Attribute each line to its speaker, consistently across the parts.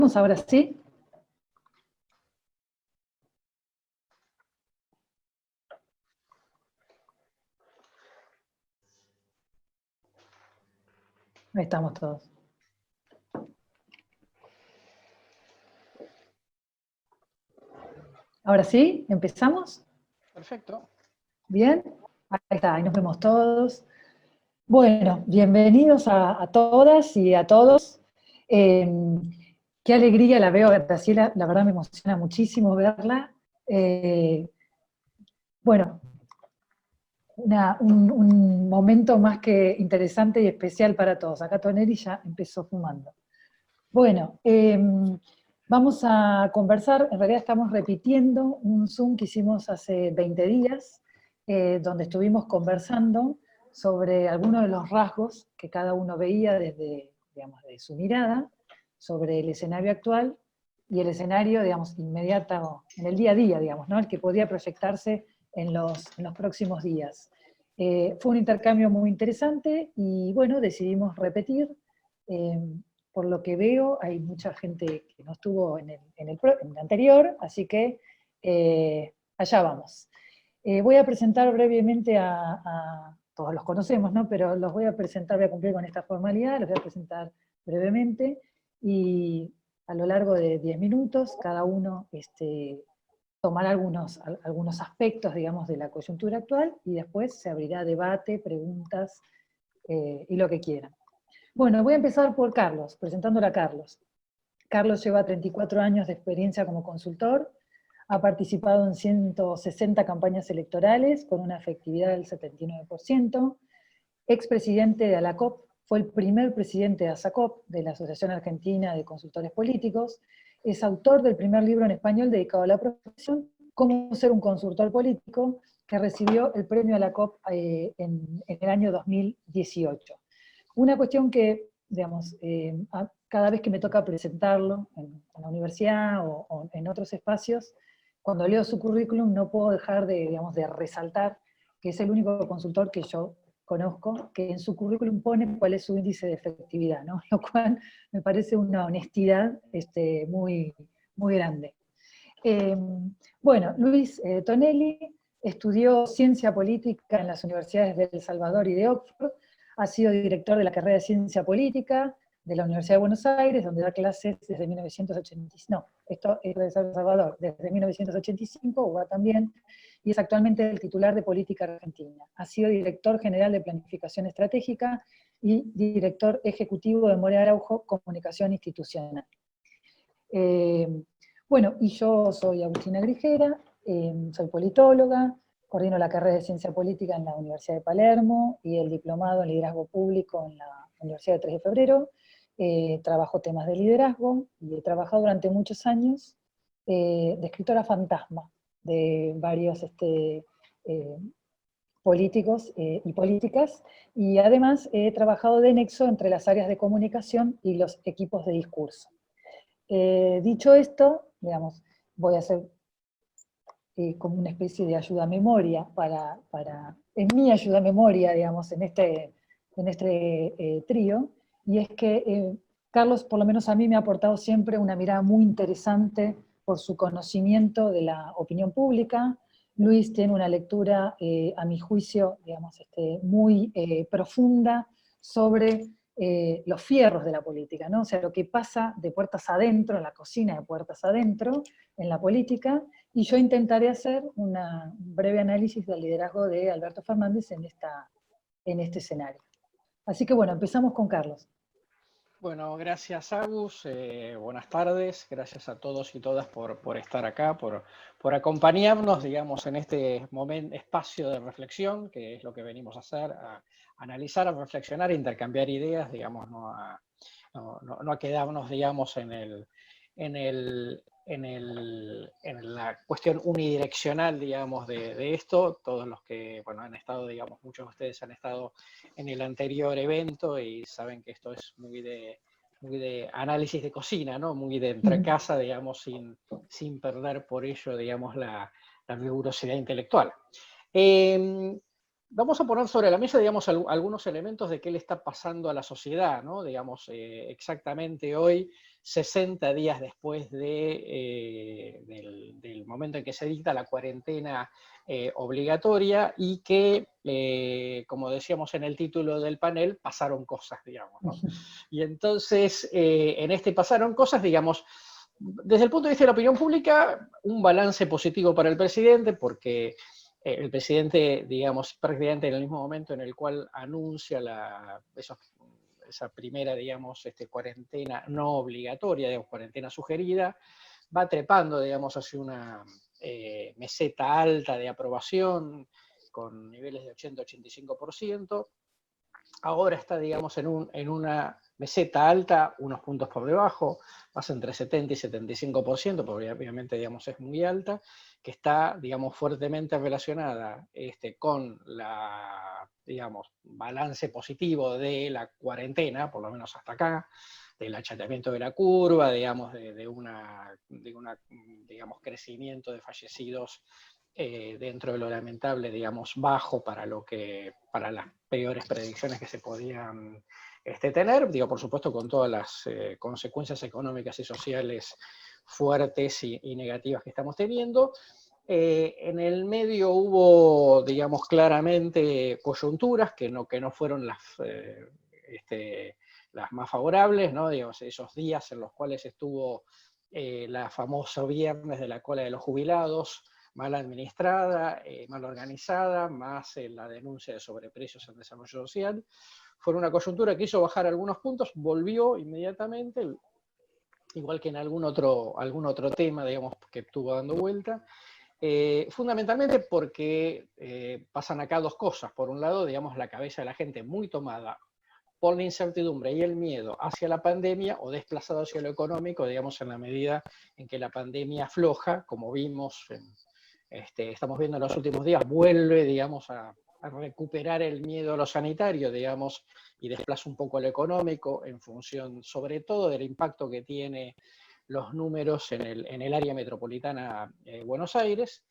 Speaker 1: Ahora sí. Ahí estamos todos. Ahora sí, ¿empezamos?
Speaker 2: Perfecto.
Speaker 1: Bien, ahí está, ahí nos vemos todos. Bueno, bienvenidos a todas y a todos. Qué alegría la veo a Graciela, la verdad me emociona muchísimo verla. Bueno, un momento más que interesante y especial para todos. Acá Tonelli ya empezó fumando. Bueno, vamos a conversar, en realidad estamos repitiendo un Zoom que hicimos hace 20 días, donde estuvimos conversando sobre algunos de los rasgos que cada uno veía desde, digamos, de su mirada, sobre el escenario actual y el escenario, digamos, inmediato, en el día a día, digamos, ¿no? El que podía proyectarse en los próximos días. Fue un intercambio muy interesante y bueno, decidimos repetir. Por lo que veo, hay mucha gente que no estuvo en el anterior, así que allá vamos. Voy a presentar brevemente todos los conocemos, ¿no? Pero los voy a presentar, voy a cumplir con esta formalidad, los voy a presentar brevemente, y a lo largo de 10 minutos, cada uno tomará algunos aspectos, digamos, de la coyuntura actual, y después se abrirá debate, preguntas, y lo que quieran. Bueno, voy a empezar por Carlos, presentándola a Carlos. Carlos lleva 34 años de experiencia como consultor, ha participado en 160 campañas electorales con una efectividad del 79%, expresidente de ALACOP, fue el primer presidente de ASACOP, de la Asociación Argentina de Consultores Políticos, es autor del primer libro en español dedicado a la profesión, Cómo ser un consultor político, que recibió el premio ALACOP en el año 2018. Una cuestión que, digamos, cada vez que me toca presentarlo en la universidad o en otros espacios, cuando leo su currículum no puedo dejar de, digamos, de resaltar que es el único consultor que yo conozco que en su currículum pone cuál es su índice de efectividad, ¿no? Lo cual me parece una honestidad muy, muy grande. Bueno, Luis Tonelli estudió ciencia política en las universidades de El Salvador y de Oxford, ha sido director de la carrera de Ciencia Política de la Universidad de Buenos Aires, donde da clases desde 1985, no, esto es de El Salvador, desde 1985, UBA también, y es actualmente el titular de Política Argentina. Ha sido director general de Planificación Estratégica y director ejecutivo de Morea Araujo, Comunicación Institucional. Bueno, y yo soy Agustina Grigera, soy politóloga, coordino la carrera de Ciencia Política en la Universidad de Palermo y el diplomado en Liderazgo Público en la Universidad de 3 de Febrero. Trabajo temas de liderazgo y he trabajado durante muchos años de escritora fantasma de varios políticos y políticas, y además he trabajado de nexo entre las áreas de comunicación y los equipos de discurso. Dicho esto, digamos, voy a hacer como una especie de ayuda a memoria en mi ayuda a memoria, digamos, en este trío, y es que Carlos, por lo menos a mí, me ha aportado siempre una mirada muy interesante por su conocimiento de la opinión pública. Luis tiene una lectura, a mi juicio, digamos, muy profunda sobre los fierros de la política, ¿no? O sea, lo que pasa de puertas adentro, en la cocina de puertas adentro, en la política, y yo intentaré hacer un breve análisis del liderazgo de Alberto Fernández en este escenario. Así que bueno, empezamos con Carlos.
Speaker 2: Bueno, gracias Agus, buenas tardes, gracias a todos y todas por estar acá, por acompañarnos, digamos, en este espacio de reflexión, que es lo que venimos a hacer, a analizar, a reflexionar, a intercambiar ideas, digamos, no a quedarnos, digamos, en la cuestión unidireccional, digamos, de esto. Todos los que, bueno, han estado, digamos, muchos de ustedes han estado en el anterior evento y saben que esto es muy de análisis de cocina, ¿no? Muy de entre casa, digamos, sin perder por ello, digamos, la rigurosidad intelectual. Vamos a poner sobre la mesa, digamos, algunos elementos de qué le está pasando a la sociedad, ¿no? Digamos, exactamente hoy, 60 días después del momento en que se dicta la cuarentena obligatoria y que, como decíamos en el título del panel, pasaron cosas, digamos, ¿no? Y entonces, en este pasaron cosas, digamos, desde el punto de vista de la opinión pública, un balance positivo para el presidente, porque el presidente, digamos, prácticamente en el mismo momento en el cual anuncia esa primera, digamos, cuarentena no obligatoria, digamos, cuarentena sugerida, va trepando, digamos, hacia una meseta alta de aprobación con niveles de 80-85%. Ahora está, digamos, en una meseta alta, unos puntos por debajo, más entre 70 y 75%, porque obviamente, digamos, es muy alta, que está, digamos, fuertemente relacionada con la, digamos, balance positivo de la cuarentena, por lo menos hasta acá, del achatamiento de la curva, digamos, de una, digamos, crecimiento de fallecidos dentro de lo lamentable, digamos, bajo para las peores predicciones que se podían tener, digo, por supuesto, con todas las consecuencias económicas y sociales fuertes y negativas que estamos teniendo. En el medio hubo, digamos, claramente coyunturas que no fueron las más favorables, ¿no? Digamos, esos días en los cuales estuvo la famosa viernes de la cola de los jubilados, mal administrada, mal organizada, más la denuncia de sobreprecios en desarrollo social. Fue una coyuntura que hizo bajar algunos puntos, volvió inmediatamente, igual que en algún otro tema, digamos, que estuvo dando vuelta. Fundamentalmente porque pasan acá dos cosas. Por un lado, digamos, la cabeza de la gente muy tomada por la incertidumbre y el miedo hacia la pandemia o desplazado hacia lo económico, digamos, en la medida en que la pandemia afloja, como vimos estamos viendo en los últimos días, vuelve, digamos, a recuperar el miedo a lo sanitario, digamos, y desplaza un poco lo económico en función, sobre todo, del impacto que tiene los números en el área metropolitana de Buenos Aires,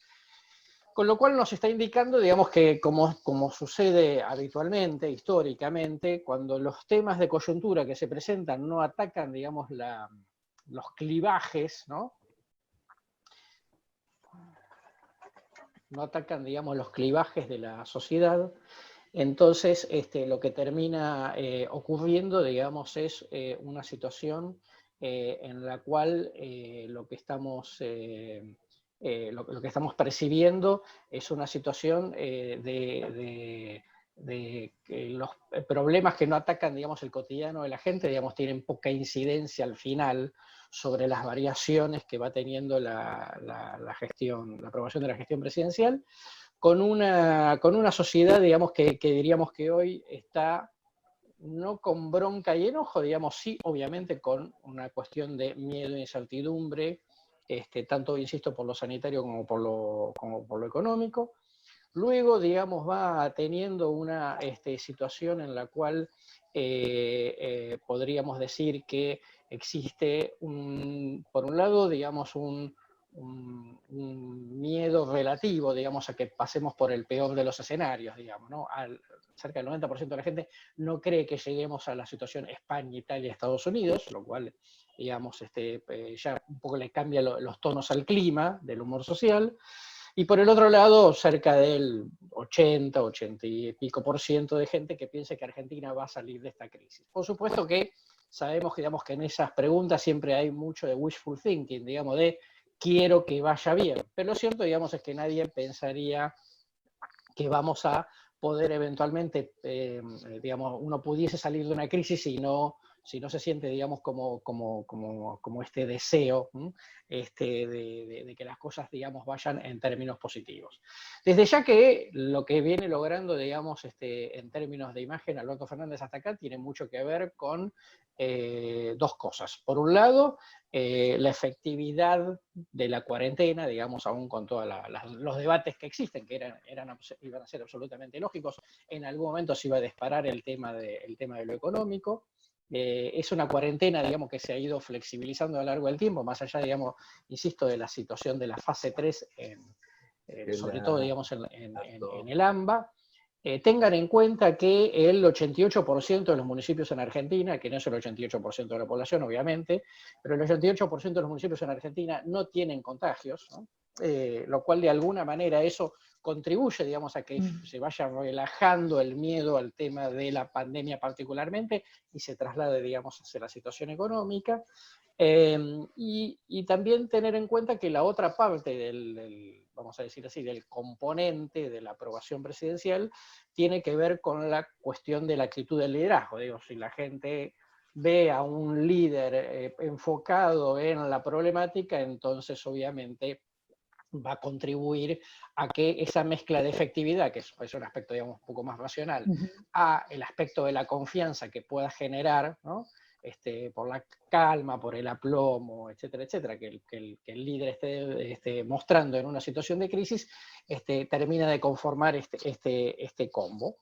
Speaker 2: con lo cual nos está indicando, digamos, que como sucede habitualmente, históricamente, cuando los temas de coyuntura que se presentan no atacan, digamos, los clivajes, ¿no? No atacan, digamos, los clivajes de la sociedad, entonces lo que termina ocurriendo, digamos, es una situación en la cual lo que estamos percibiendo es una situación de los problemas que no atacan, digamos, el cotidiano de la gente, digamos, tienen poca incidencia al final sobre las variaciones que va teniendo la aprobación de la gestión presidencial, con una sociedad, digamos, que diríamos que hoy está no con bronca y enojo, digamos, sí, obviamente con una cuestión de miedo e incertidumbre, tanto, insisto, por lo sanitario como por lo económico. Luego, digamos, va teniendo una situación en la cual podríamos decir que existe, por un lado, digamos, un miedo relativo, digamos, a que pasemos por el peor de los escenarios, digamos, ¿no? Cerca del 90% de la gente no cree que lleguemos a la situación España, Italia, Estados Unidos, lo cual, digamos, ya un poco le cambia los tonos al clima del humor social. Y por el otro lado, cerca del 80 y pico por ciento de gente que piensa que Argentina va a salir de esta crisis. Por supuesto que sabemos, digamos, que en esas preguntas siempre hay mucho de wishful thinking, digamos, de quiero que vaya bien. Pero lo cierto, digamos, es que nadie pensaría que vamos a poder eventualmente, digamos, uno pudiese salir de una crisis si no se siente, digamos, como este deseo de que las cosas, digamos, vayan en términos positivos. Desde ya que lo que viene logrando, digamos, en términos de imagen, Alberto Fernández hasta acá, tiene mucho que ver con dos cosas. Por un lado, la efectividad de la cuarentena, digamos, aún con todos los debates que existen, que iban a ser absolutamente lógicos, en algún momento se iba a disparar el tema de lo económico. Es una cuarentena, digamos, que se ha ido flexibilizando a lo largo del tiempo, más allá, digamos, insisto, de la situación de la fase 3, sobre todo, digamos, en el AMBA. tengan en cuenta que el 88% de los municipios en Argentina, que no es el 88% de la población obviamente, pero el 88% de los municipios en Argentina no tienen contagios, ¿no? Lo cual de alguna manera eso contribuye, digamos, a que se vaya relajando el miedo al tema de la pandemia particularmente y se traslade, digamos, hacia la situación económica. Y también tener en cuenta que la otra parte vamos a decir así, del componente de la aprobación presidencial tiene que ver con la cuestión de la actitud del liderazgo. Digo, si la gente ve a un líder enfocado en la problemática, entonces obviamente va a contribuir a que esa mezcla de efectividad, que es un aspecto, digamos, un poco más racional, a el aspecto de la confianza que pueda generar, ¿no? Por la calma, por el aplomo, etcétera, etcétera, que el líder esté mostrando en una situación de crisis, termina de conformar este combo.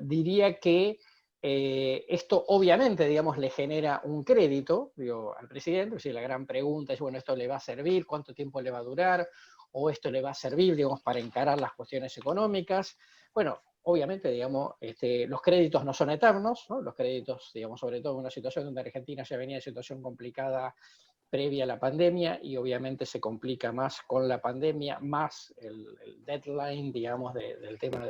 Speaker 2: Diría que esto obviamente, digamos, le genera un crédito, digo, al presidente. La gran pregunta es, bueno, ¿esto le va a servir? ¿Cuánto tiempo le va a durar? ¿O esto le va a servir, digamos, para encarar las cuestiones económicas? Bueno, obviamente, digamos, los créditos no son eternos, ¿no? Los créditos, digamos, sobre todo en una situación donde Argentina ya venía de situación complicada previa a la pandemia, y obviamente se complica más con la pandemia, más el deadline, digamos, del tema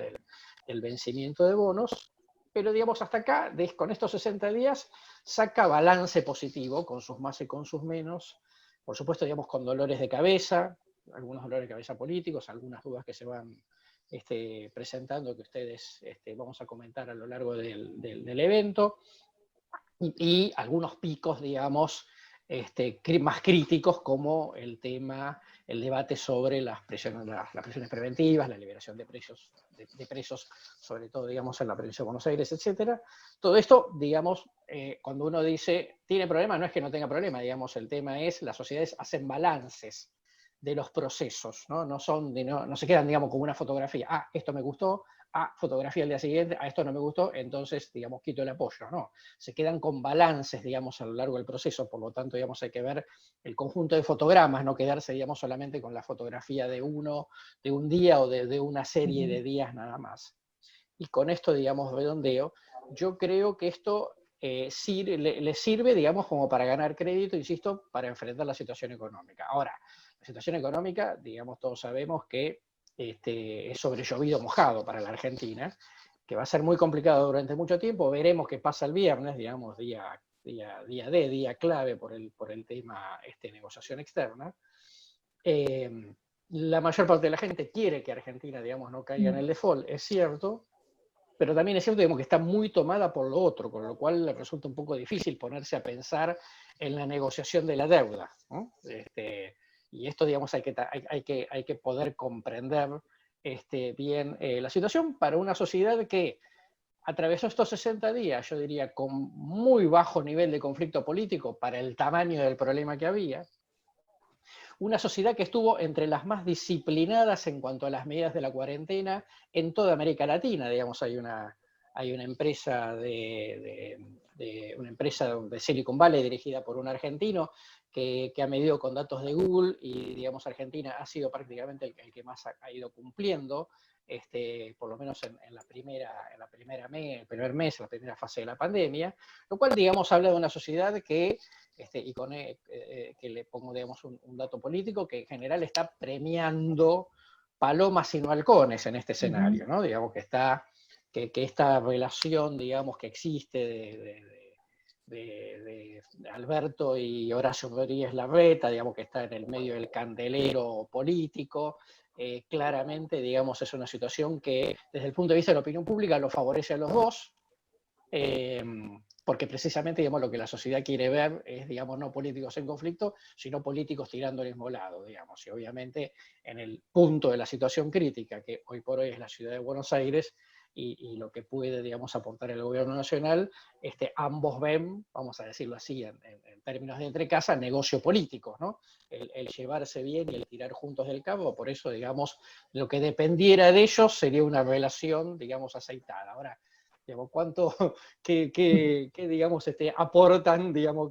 Speaker 2: del vencimiento de bonos. Pero, digamos, hasta acá, con estos 60 días, saca balance positivo, con sus más y con sus menos. Por supuesto, digamos, con dolores de cabeza, algunos dolores de cabeza políticos, algunas dudas que se van presentando, que ustedes vamos a comentar a lo largo del evento, y algunos picos, digamos, más críticos, como el debate sobre las prisiones preventivas, la liberación de presos, sobre todo, digamos, en la provincia de Buenos Aires, etcétera. Todo esto, digamos, cuando uno dice tiene problema, no es que no tenga problema, digamos, el tema es las sociedades hacen balances de los procesos, ¿no? No se quedan, digamos, como una fotografía. Ah, esto me gustó, fotografía al día siguiente, a esto no me gustó, entonces, digamos, quito el apoyo. No, se quedan con balances, digamos, a lo largo del proceso. Por lo tanto, digamos, hay que ver el conjunto de fotogramas, no quedarse, digamos, solamente con la fotografía de un día o de una serie de días nada más. Y con esto, digamos, redondeo, yo creo que esto le sirve, digamos, como para ganar crédito, insisto, para enfrentar la situación económica. Ahora, la situación económica, digamos, todos sabemos que es sobre llovido mojado para la Argentina, que va a ser muy complicado durante mucho tiempo. Veremos qué pasa el viernes, digamos, día clave por el tema negociación externa. La mayor parte de la gente quiere que Argentina, digamos, no caiga en el default, es cierto, pero también es cierto, digamos, que está muy tomada por lo otro, con lo cual le resulta un poco difícil ponerse a pensar en la negociación de la deuda, ¿no? Y esto, digamos, hay que poder comprender bien la situación para una sociedad que atravesó estos 60 días, yo diría, con muy bajo nivel de conflicto político para el tamaño del problema que había. Una sociedad que estuvo entre las más disciplinadas en cuanto a las medidas de la cuarentena en toda América Latina. Digamos, hay una empresa una empresa de Silicon Valley dirigida por un argentino que ha medido con datos de Google, y, digamos, Argentina ha sido prácticamente el que más ha ido cumpliendo, por lo menos en el primer mes, en la primera fase de la pandemia, lo cual, digamos, habla de una sociedad que, que le pongo, digamos, un dato político, que en general está premiando palomas y no halcones en este escenario, ¿no? Digamos, que esta relación, digamos, que existe de Alberto y Horacio Rodríguez Larreta, digamos, que está en el medio del candelero político, claramente, digamos, es una situación que desde el punto de vista de la opinión pública lo favorece a los dos, porque precisamente, digamos, lo que la sociedad quiere ver es, digamos, no políticos en conflicto, sino políticos tirando al mismo lado, digamos. Y obviamente en el punto de la situación crítica, que hoy por hoy es la ciudad de Buenos Aires, y lo que puede, digamos, aportar el gobierno nacional, ambos ven, vamos a decirlo así, en términos de entre casa, negocio político, ¿no? El llevarse bien y el tirar juntos del cabo. Por eso, digamos, lo que dependiera de ellos sería una relación, digamos, aceitada. Ahora, digamos, cuánto, digamos, aportan, digamos,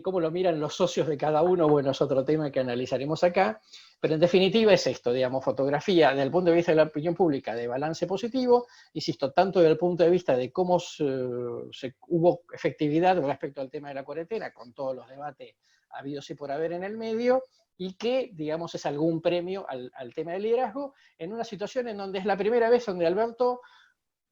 Speaker 2: cómo lo miran los socios de cada uno, bueno, es otro tema que analizaremos acá, pero en definitiva es esto, digamos, fotografía desde el punto de vista de la opinión pública de balance positivo, insisto, tanto desde el punto de vista de cómo hubo efectividad respecto al tema de la cuarentena, con todos los debates habidos y por haber en el medio, y que, digamos, es algún premio al tema del liderazgo, en una situación en donde es la primera vez donde Alberto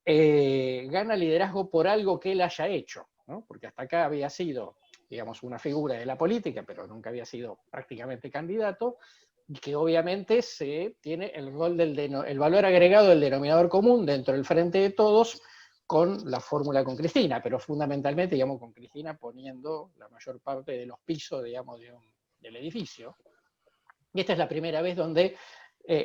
Speaker 2: gana liderazgo por algo que él haya hecho, ¿no? Porque hasta acá había sido, digamos, una figura de la política, pero nunca había sido prácticamente candidato, y que obviamente se tiene el rol el valor agregado del denominador común dentro del frente de todos con la fórmula con Cristina, pero fundamentalmente, digamos, con Cristina poniendo la mayor parte de los pisos, digamos, del edificio. Y esta es la primera vez donde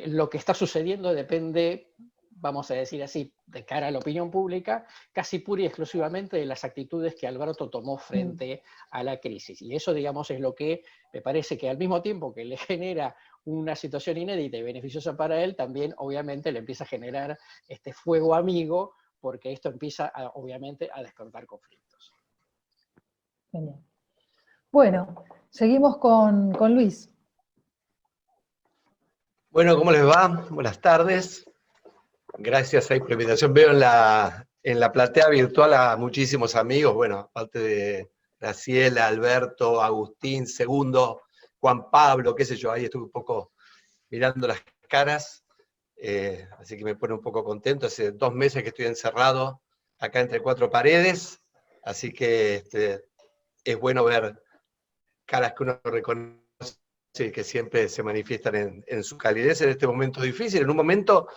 Speaker 2: lo que está sucediendo depende, vamos a decir así, de cara a la opinión pública, casi pura y exclusivamente de las actitudes que Alberto tomó frente a la crisis. Y eso, digamos, es lo que me parece que al mismo tiempo que le genera una situación inédita y beneficiosa para él, también obviamente le empieza a generar este fuego amigo, porque esto empieza, obviamente, a despertar conflictos.
Speaker 1: Genial. Bueno, seguimos con Luis.
Speaker 3: Bueno, ¿cómo les va? Buenas tardes. Gracias por la invitación. Veo en la platea virtual a muchísimos amigos, bueno, aparte de Graciela, Alberto, Agustín, Segundo, Juan Pablo, qué sé yo, ahí estuve un poco mirando las caras, así que me pone un poco contento. Hace 2 meses que estoy encerrado acá entre 4 paredes, así que es bueno ver caras que uno reconoce y que siempre se manifiestan en su calidez en este momento difícil, en un momento.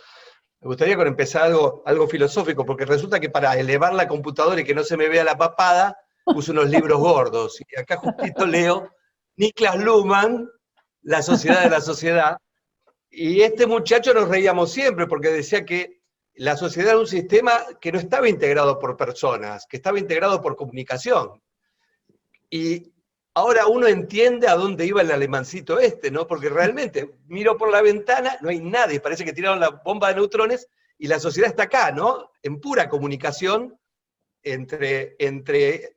Speaker 3: Me gustaría empezar algo filosófico, porque resulta que para elevar la computadora y que no se me vea la papada, puse unos libros gordos. Y acá justito leo Niklas Luhmann, La sociedad de la sociedad. Y este muchacho nos reíamos siempre, porque decía que la sociedad era un sistema que no estaba integrado por personas, que estaba integrado por comunicación. Y ahora uno entiende a dónde iba el alemancito ¿no? Porque realmente miro por la ventana, no hay nadie, parece que tiraron la bomba de neutrones y la sociedad está acá, ¿no? En pura comunicación entre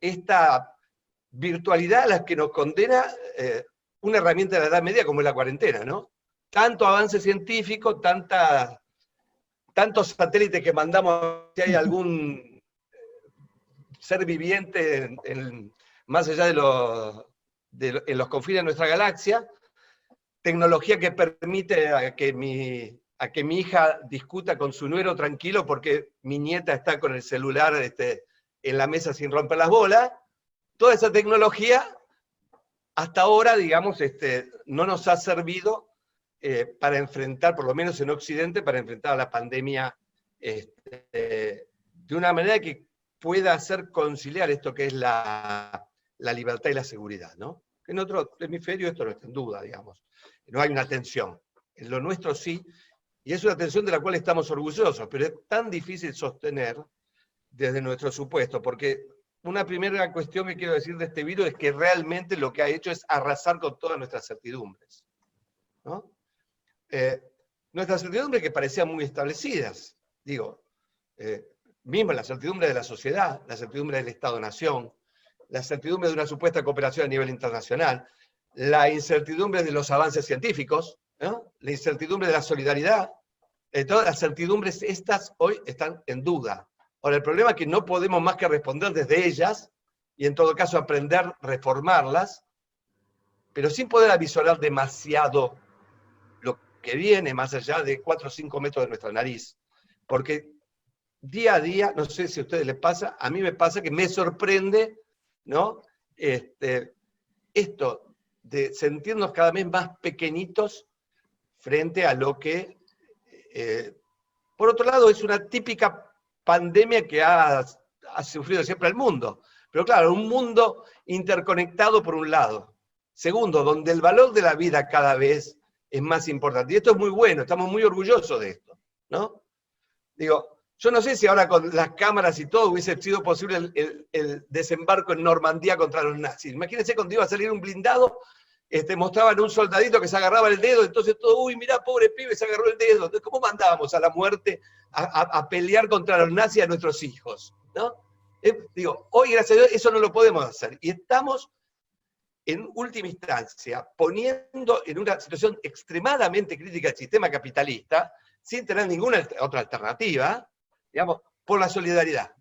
Speaker 3: esta virtualidad a la que nos condena una herramienta de la Edad Media como es la cuarentena, ¿no? Tanto avance científico, tantos satélites que mandamos, si hay algún ser viviente más allá en los confines de nuestra galaxia, tecnología que permite a que mi hija discuta con su nuero tranquilo porque mi nieta está con el celular en la mesa sin romper las bolas. Toda esa tecnología, hasta ahora, digamos, no nos ha servido para enfrentar, por lo menos en Occidente, para enfrentar a la pandemia de una manera que pueda hacer conciliar esto que es la libertad y la seguridad, ¿no? En otro hemisferio esto no está en duda, digamos. No hay una tensión. En lo nuestro sí, y es una tensión de la cual estamos orgullosos, pero es tan difícil sostener desde nuestro supuesto, porque una primera cuestión que quiero decir de este virus es que realmente lo que ha hecho es arrasar con todas nuestras certidumbres, ¿no? Nuestras certidumbres que parecían muy establecidas, digo, mismo la certidumbre de la sociedad, la certidumbre del Estado-Nación, la certidumbre de una supuesta cooperación a nivel internacional, la incertidumbre de los avances científicos, ¿no? La incertidumbre de la solidaridad, todas las certidumbres estas hoy están en duda. Ahora, el problema es que no podemos más que responder desde ellas, y en todo caso aprender, reformarlas, pero sin poder avisorar demasiado lo que viene más allá de 4 o 5 metros de nuestra nariz. Porque día a día, no sé si a ustedes les pasa, a mí me pasa que me sorprende, ¿no? Esto de sentirnos cada vez más pequeñitos frente a lo que, por otro lado, es una típica pandemia que ha sufrido siempre el mundo. Pero claro, un mundo interconectado por un lado. Segundo, donde el valor de la vida cada vez es más importante. Y esto es muy bueno, estamos muy orgullosos de esto, ¿no? Digo, yo no sé si ahora con las cámaras y todo hubiese sido posible el desembarco en Normandía contra los nazis. Imagínense cuando iba a salir un blindado mostraban un soldadito que se agarraba el dedo, entonces todo, uy, mirá, pobre pibe, se agarró el dedo. Entonces, ¿cómo mandábamos a la muerte a pelear contra los nazis a nuestros hijos? ¿No? Digo, hoy, gracias a Dios, eso no lo podemos hacer. Y estamos, en última instancia, poniendo en una situación extremadamente crítica el sistema capitalista, sin tener ninguna otra alternativa, digamos, por la solidaridad.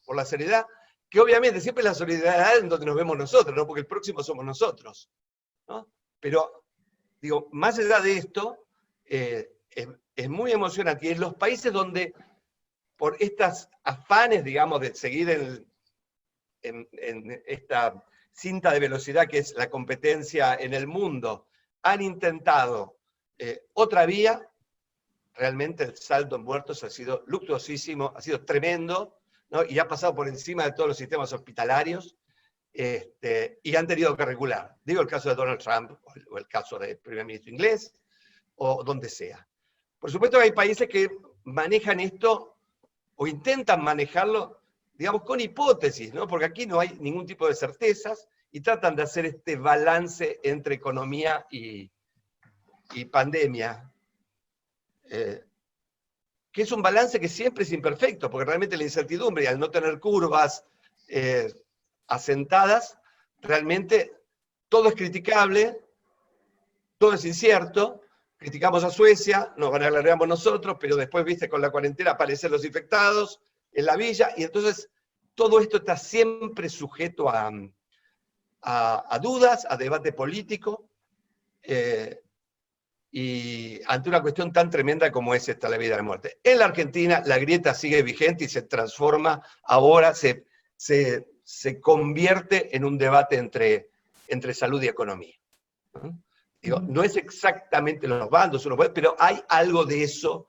Speaker 3: Por la solidaridad, que obviamente siempre la solidaridad es en donde nos vemos nosotros, ¿no? Porque el próximo somos nosotros, ¿no? Pero, digo, más allá de esto, es muy emocionante. Y en los países donde, por estas afanes, digamos, de seguir en esta cinta de velocidad que es la competencia en el mundo, han intentado otra vía, realmente el saldo en muertos ha sido luctuosísimo, ha sido tremendo, ¿no? Y ha pasado por encima de todos los sistemas hospitalarios, y han tenido que regular. Digo el caso de Donald Trump, o el caso del primer ministro inglés, o donde sea. Por supuesto que hay países que manejan esto, o intentan manejarlo, digamos, con hipótesis, ¿no? Porque aquí no hay ningún tipo de certezas, y tratan de hacer este balance entre economía y pandemia, que es un balance que siempre es imperfecto, porque realmente la incertidumbre, y al no tener curvas asentadas, realmente todo es criticable, todo es incierto. Criticamos a Suecia, nos alargamos nosotros, pero después, viste, con la cuarentena aparecen los infectados en la villa, y entonces todo esto está siempre sujeto a dudas, a debate político, y ante una cuestión tan tremenda como es esta, la vida y la muerte. En la Argentina la grieta sigue vigente y se transforma, ahora se convierte en un debate entre salud y economía. Digo, no es exactamente los bandos, pero hay algo de eso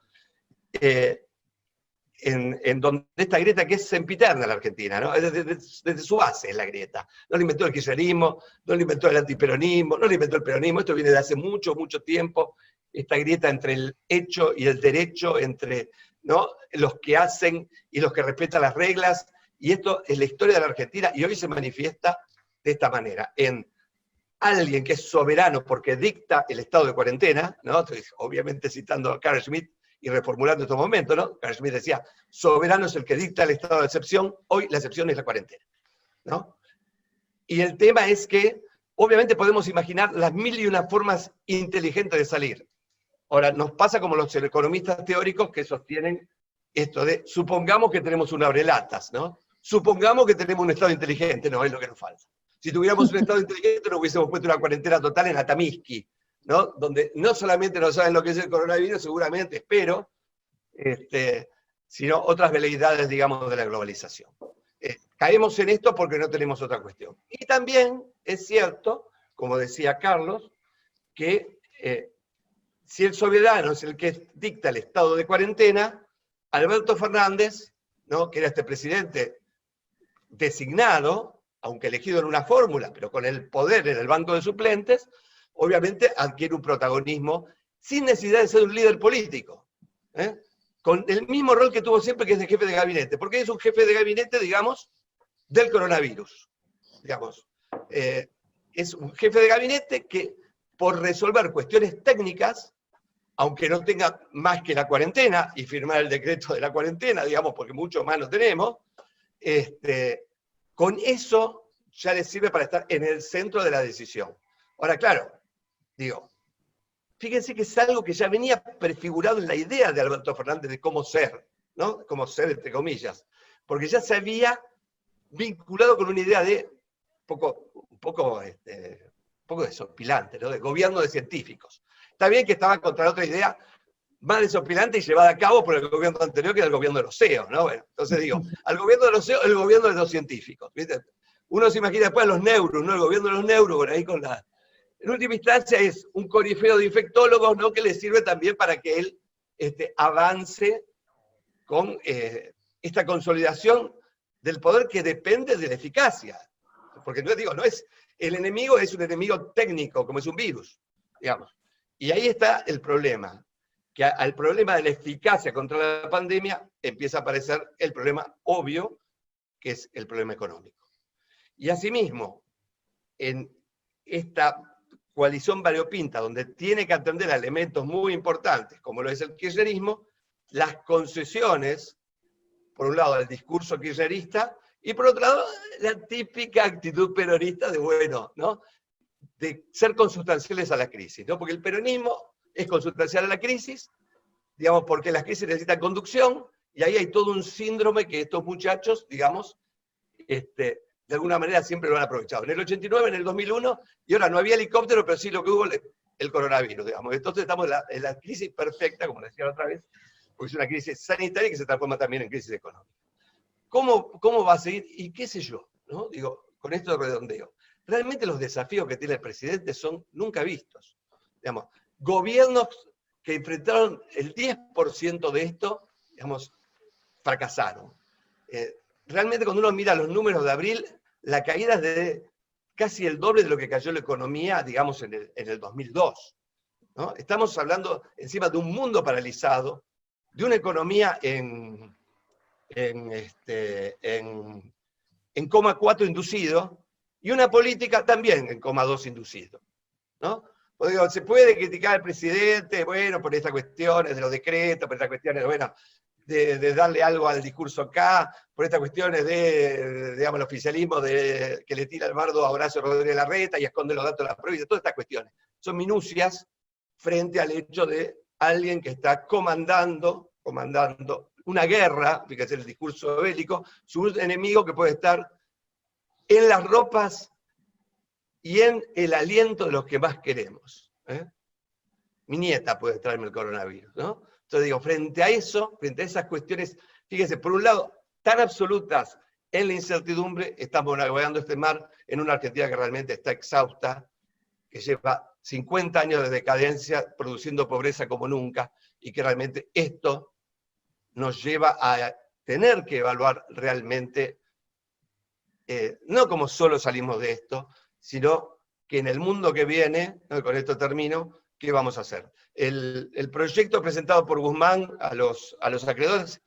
Speaker 3: en donde esta grieta que es sempiterna en la Argentina, ¿no? Desde su base es la grieta. No lo inventó el kirchnerismo, no lo inventó el antiperonismo, no lo inventó el peronismo, esto viene de hace mucho, mucho tiempo, esta grieta entre el hecho y el derecho, entre, ¿no?, los que hacen y los que respetan las reglas, y esto es la historia de la Argentina, y hoy se manifiesta de esta manera, en alguien que es soberano porque dicta el estado de cuarentena, ¿no? Entonces, obviamente citando a Carl Schmitt, y reformulando estos momentos, ¿no? Carl Schmitt decía, soberano es el que dicta el estado de excepción, hoy la excepción es la cuarentena, ¿no? Y el tema es que, obviamente podemos imaginar las mil y una formas inteligentes de salir. Ahora, nos pasa como los economistas teóricos que sostienen esto de, supongamos que tenemos un abrelatas, ¿no? Supongamos que tenemos un estado inteligente, no, es lo que nos falta. Si tuviéramos un estado inteligente, nos hubiésemos puesto una cuarentena total en Atamisqui, ¿no? Donde no solamente no saben lo que es el coronavirus, seguramente, espero, sino otras veleidades, digamos, de la globalización. Caemos en esto porque no tenemos otra cuestión. Y también es cierto, como decía Carlos, que si el soberano es el que dicta el estado de cuarentena, Alberto Fernández, ¿no?, que era este presidente designado, aunque elegido en una fórmula, pero con el poder en el banco de suplentes, obviamente adquiere un protagonismo sin necesidad de ser un líder político, con el mismo rol que tuvo siempre, que es de jefe de gabinete, porque es un jefe de gabinete, digamos, del coronavirus. Digamos, es un jefe de gabinete que, por resolver cuestiones técnicas, aunque no tenga más que la cuarentena y firmar el decreto de la cuarentena, digamos, porque mucho más no tenemos, con eso ya le sirve para estar en el centro de la decisión. Ahora, claro, digo, fíjense que es algo que ya venía prefigurado en la idea de Alberto Fernández de cómo ser, ¿no? Cómo ser, entre comillas, porque ya se había vinculado con una idea de un poco desopilante, ¿no?, de gobierno de científicos. Está bien que estaba contra otra idea más desopilante y llevada a cabo por el gobierno anterior, que era el gobierno de los CEOs, ¿no? Bueno, entonces digo, al gobierno de los CEOs, el gobierno de los científicos, ¿viste? Uno se imagina después a los neuros, ¿no? El gobierno de los neuros, por ahí con la... En última instancia es un corifeo de infectólogos, ¿no?, que le sirve también para que él avance con esta consolidación del poder que depende de la eficacia. Porque no digo, no es, el enemigo es un enemigo técnico, como es un virus, digamos. Y ahí está el problema, que al problema de la eficacia contra la pandemia empieza a aparecer el problema obvio, que es el problema económico. Y asimismo, en esta coalición variopinta, donde tiene que atender a elementos muy importantes, como lo es el kirchnerismo, las concesiones, por un lado, al discurso kirchnerista, y por otro lado, la típica actitud peronista de, bueno, ¿no?, de ser consustanciales a la crisis, ¿no? Porque el peronismo es consustancial a la crisis, digamos, porque las crisis necesitan conducción, y ahí hay todo un síndrome que estos muchachos, digamos, de alguna manera siempre lo han aprovechado. En el 89, en el 2001, y ahora no había helicóptero, pero sí lo que hubo, el coronavirus, digamos. Entonces estamos en la crisis perfecta, como decía otra vez, porque es una crisis sanitaria que se transforma también en crisis económica. ¿Cómo va a seguir? Y qué sé yo, ¿no? Digo, con esto de redondeo. Realmente los desafíos que tiene el presidente son nunca vistos. Digamos, gobiernos que enfrentaron el 10% de esto, digamos, fracasaron. Realmente cuando uno mira los números de abril, la caída es de casi el doble de lo que cayó la economía, digamos, en el 2002. ¿No? Estamos hablando encima de un mundo paralizado, de una economía en coma 4 inducido, y una política también en coma 2 inducido, ¿no? Pues digo, se puede criticar al presidente, bueno, por estas cuestiones de los decretos, por estas cuestiones, bueno, de darle algo al discurso acá, por estas cuestiones de, digamos, el oficialismo que le tira el bardo a Horacio Rodríguez Larreta y esconde los datos de la provincia, todas estas cuestiones. Son minucias frente al hecho de alguien que está comandando una guerra, fíjate el discurso bélico, su enemigo que puede estar en las ropas y en el aliento de los que más queremos. Mi nieta puede traerme el coronavirus, ¿no? Entonces digo, frente a eso, frente a esas cuestiones, fíjese, por un lado, tan absolutas en la incertidumbre, estamos navegando este mar en una Argentina que realmente está exhausta, que lleva 50 años de decadencia, produciendo pobreza como nunca, y que realmente esto nos lleva a tener que evaluar realmente, no como solo salimos de esto, sino que en el mundo que viene, ¿no?, con esto termino, ¿qué vamos a hacer? El proyecto presentado por Guzmán a los acreedores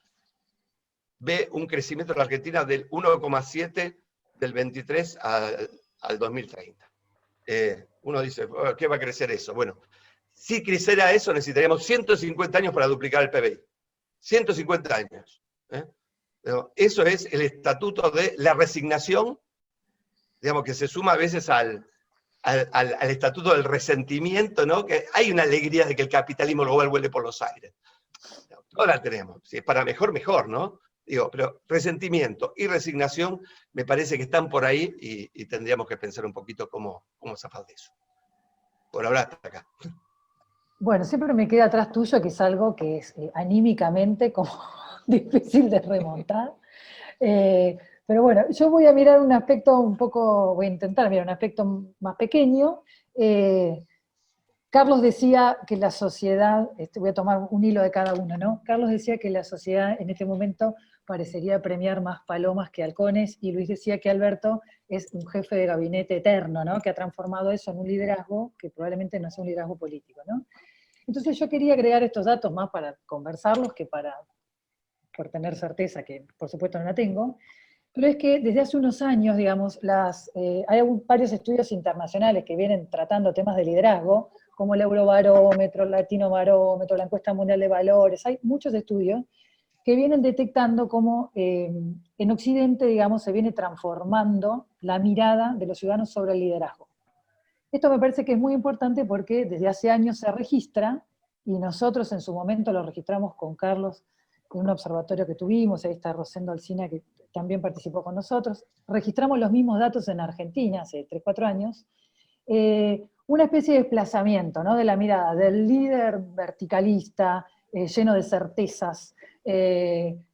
Speaker 3: ve un crecimiento en la Argentina del 1,7 del 23 al 2030. Uno dice, ¿qué va a crecer eso? Bueno, si creciera eso necesitaríamos 150 años para duplicar el PBI. 150 años. Eso es el estatuto de la resignación, digamos, que se suma a veces al estatuto del resentimiento, ¿no? Que hay una alegría de que el capitalismo lo vuele por los aires. Toda la tenemos. Si es para mejor, mejor, ¿no? Digo, pero resentimiento y resignación me parece que están por ahí y tendríamos que pensar un poquito cómo zafar de eso. Por ahora hasta acá.
Speaker 1: Bueno, siempre me queda atrás tuyo, que es algo que es anímicamente como difícil de remontar. Pero bueno, yo voy a mirar un aspecto voy a intentar mirar un aspecto más pequeño. Carlos decía que la sociedad, voy a tomar un hilo de cada uno, ¿no? Carlos decía que la sociedad en este momento parecería premiar más palomas que halcones, y Luis decía que Alberto es un jefe de gabinete eterno, ¿no?, que ha transformado eso en un liderazgo que probablemente no sea un liderazgo político, ¿no? Entonces yo quería agregar estos datos más para conversarlos que por tener certeza, que por supuesto no la tengo, pero es que desde hace unos años, digamos, hay varios estudios internacionales que vienen tratando temas de liderazgo, como el Eurobarómetro, el Latinobarómetro, la Encuesta Mundial de Valores. Hay muchos estudios que vienen detectando cómo en Occidente, digamos, se viene transformando la mirada de los ciudadanos sobre el liderazgo. Esto me parece que es muy importante porque desde hace años se registra, y nosotros en su momento lo registramos con Carlos en un observatorio que tuvimos, ahí está Rosendo Alsina, que también participó con nosotros, registramos los mismos datos en Argentina hace 3 o 4 años, una especie de desplazamiento, ¿no?, de la mirada del líder verticalista, lleno de certezas,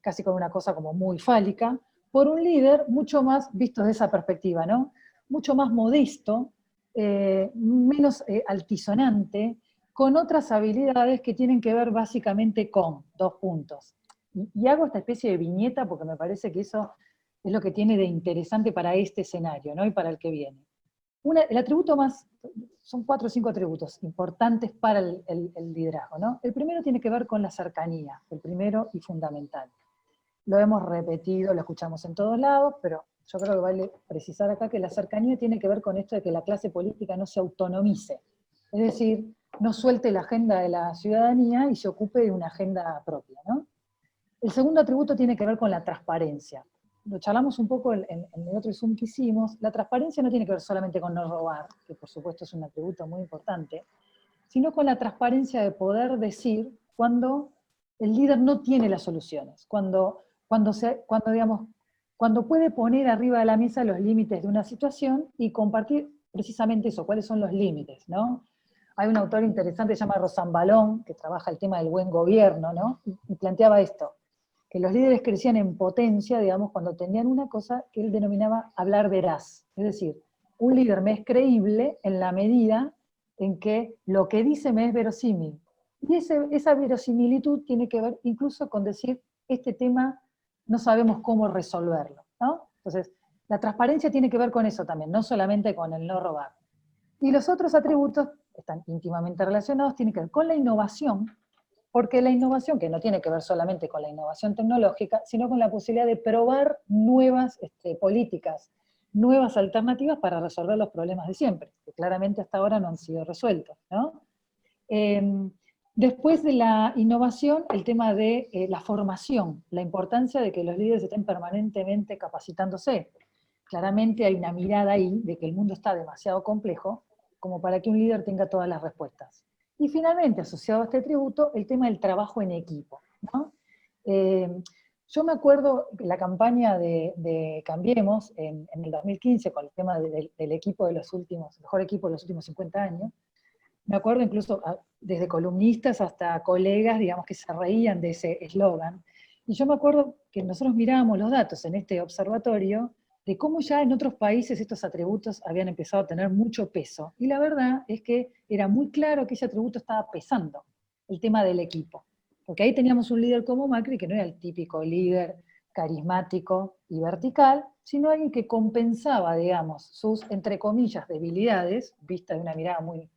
Speaker 1: casi con una cosa como muy fálica, por un líder mucho más visto desde esa perspectiva, ¿no?, mucho más modesto, menos altisonante, con otras habilidades que tienen que ver básicamente con 2 puntos. Y hago esta especie de viñeta porque me parece que eso es lo que tiene de interesante para este escenario, ¿no?, y para el que viene. El atributo más, son 4 o 5 atributos importantes para el liderazgo, ¿no? El primero tiene que ver con la cercanía, el primero y fundamental. Lo hemos repetido, lo escuchamos en todos lados, pero yo creo que vale precisar acá que la cercanía tiene que ver con esto de que la clase política no se autonomice. Es decir, no suelte la agenda de la ciudadanía y se ocupe de una agenda propia, ¿no? El segundo atributo tiene que ver con la transparencia. Lo charlamos un poco en el otro Zoom que hicimos. La transparencia no tiene que ver solamente con no robar, que por supuesto es un atributo muy importante, sino con la transparencia de poder decir cuando el líder no tiene las soluciones, cuando puede poner arriba de la mesa los límites de una situación y compartir precisamente eso, cuáles son los límites, ¿no? Hay un autor interesante que se llama Rosambalón, que trabaja el tema del buen gobierno, ¿no? Y planteaba esto, que los líderes crecían en potencia, digamos, cuando tenían una cosa que él denominaba hablar veraz. Es decir, un líder me es creíble en la medida en que lo que dice me es verosímil. Y esa verosimilitud tiene que ver incluso con decir, este tema no sabemos cómo resolverlo, ¿no? Entonces, la transparencia tiene que ver con eso también, no solamente con el no robar. Y los otros atributos están íntimamente relacionados, tienen que ver con la innovación, porque la innovación, que no tiene que ver solamente con la innovación tecnológica, sino con la posibilidad de probar nuevas políticas, nuevas alternativas para resolver los problemas de siempre, que claramente hasta ahora no han sido resueltos, ¿no? Después de la innovación, el tema de la formación, la importancia de que los líderes estén permanentemente capacitándose. Claramente hay una mirada ahí de que el mundo está demasiado complejo como para que un líder tenga todas las respuestas. Y finalmente, asociado a este atributo, el tema del trabajo en equipo, ¿no? Yo me acuerdo la campaña de Cambiemos en el 2015 con el tema del equipo de los últimos, el mejor equipo de los últimos 50 años. Me acuerdo incluso desde columnistas hasta colegas, digamos, que se reían de ese eslogan. Y yo me acuerdo que nosotros mirábamos los datos en este observatorio de cómo ya en otros países estos atributos habían empezado a tener mucho peso. Y la verdad es que era muy claro que ese atributo estaba pesando, el tema del equipo. Porque ahí teníamos un líder como Macri, que no era el típico líder carismático y vertical, sino alguien que compensaba, digamos, sus, entre comillas, debilidades, vista de una mirada muy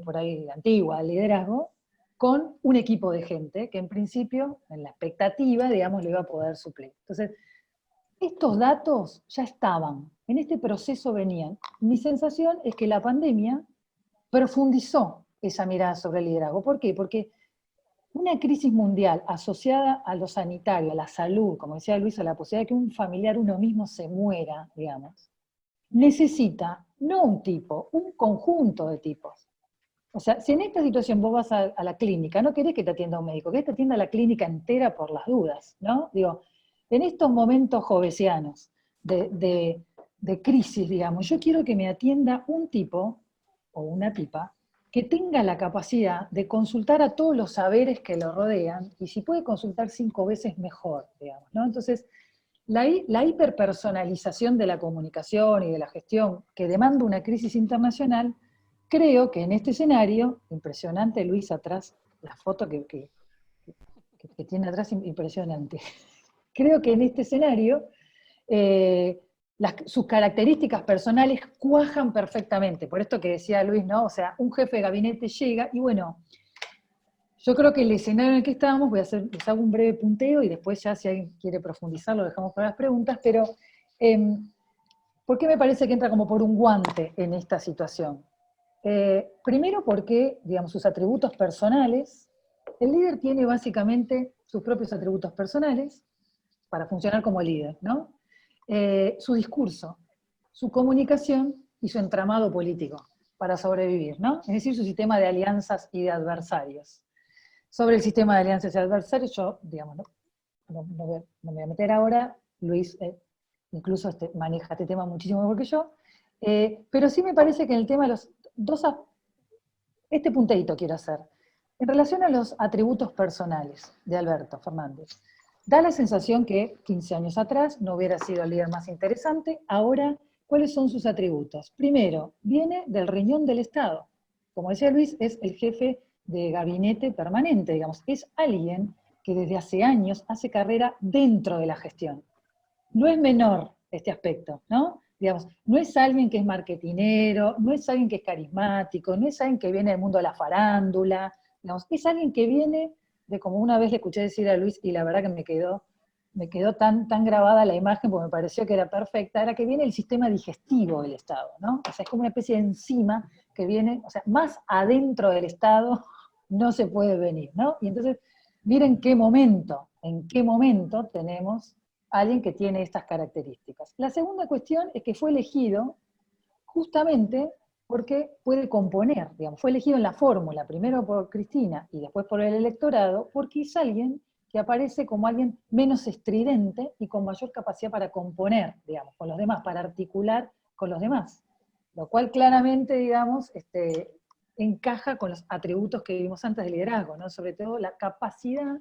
Speaker 1: por ahí antigua del liderazgo, con un equipo de gente que en principio, en la expectativa, digamos, le iba a poder suplir. Entonces, estos datos ya estaban, en este proceso venían. Mi sensación es que la pandemia profundizó esa mirada sobre el liderazgo. ¿Por qué? Porque una crisis mundial asociada a lo sanitario, a la salud, como decía Luis, a la posibilidad de que un familiar, uno mismo, se muera, digamos, necesita no un tipo, un conjunto de tipos. O sea, si en esta situación vos vas a la clínica, no querés que te atienda un médico, querés que te atienda la clínica entera por las dudas, ¿no? Digo, en estos momentos jovesianos de crisis, digamos, yo quiero que me atienda un tipo o una tipa que tenga la capacidad de consultar a todos los saberes que lo rodean, y si puede consultar 5 veces mejor, digamos, ¿no? Entonces, la hiperpersonalización de la comunicación y de la gestión que demanda una crisis internacional, creo que en este escenario, impresionante Luis atrás, la foto que tiene atrás impresionante, creo que en este escenario sus características personales cuajan perfectamente, por esto que decía Luis, ¿no? O sea, un jefe de gabinete llega, y bueno, yo creo que el escenario en el que estábamos, les hago un breve punteo, y después ya si alguien quiere profundizar lo dejamos para las preguntas, pero ¿por qué me parece que entra como por un guante en esta situación? Primero porque, digamos, sus atributos personales, el líder tiene básicamente sus propios atributos personales para funcionar como líder, ¿no? Su discurso, su comunicación y su entramado político para sobrevivir, ¿no? Es decir, su sistema de alianzas y de adversarios. Sobre el sistema de alianzas y adversarios, yo, digamos, no me voy a meter ahora, Luis incluso maneja este tema muchísimo mejor que yo, pero sí me parece que en el tema de los este punteito quiero hacer. En relación a los atributos personales de Alberto Fernández, da la sensación que 15 años atrás no hubiera sido el líder más interesante. Ahora, ¿cuáles son sus atributos? Primero, viene del riñón del Estado. Como decía Luis, es el jefe de gabinete permanente, digamos. Es alguien que desde hace años hace carrera dentro de la gestión. No es menor este aspecto, ¿no? Digamos, no es alguien que es marketinero, no es alguien que es carismático, no es alguien que viene del mundo de la farándula, digamos, es alguien que viene de, como una vez le escuché decir a Luis, y la verdad que me quedó me quedó tan grabada la imagen, porque me pareció que era perfecta, era que viene el sistema digestivo del Estado, ¿no? O sea, es como una especie de enzima que viene, o sea, más adentro del Estado no se puede venir, ¿no? Y entonces, miren en qué momento tenemos a alguien que tiene estas características. La segunda cuestión es que fue elegido justamente porque puede componer, digamos, fue elegido en la fórmula, primero por Cristina y después por el electorado, porque es alguien que aparece como alguien menos estridente y con mayor capacidad para componer, digamos, con los demás, para articular con los demás. Lo cual claramente, digamos, encaja con los atributos que vimos antes del liderazgo, ¿no? Sobre todo la capacidad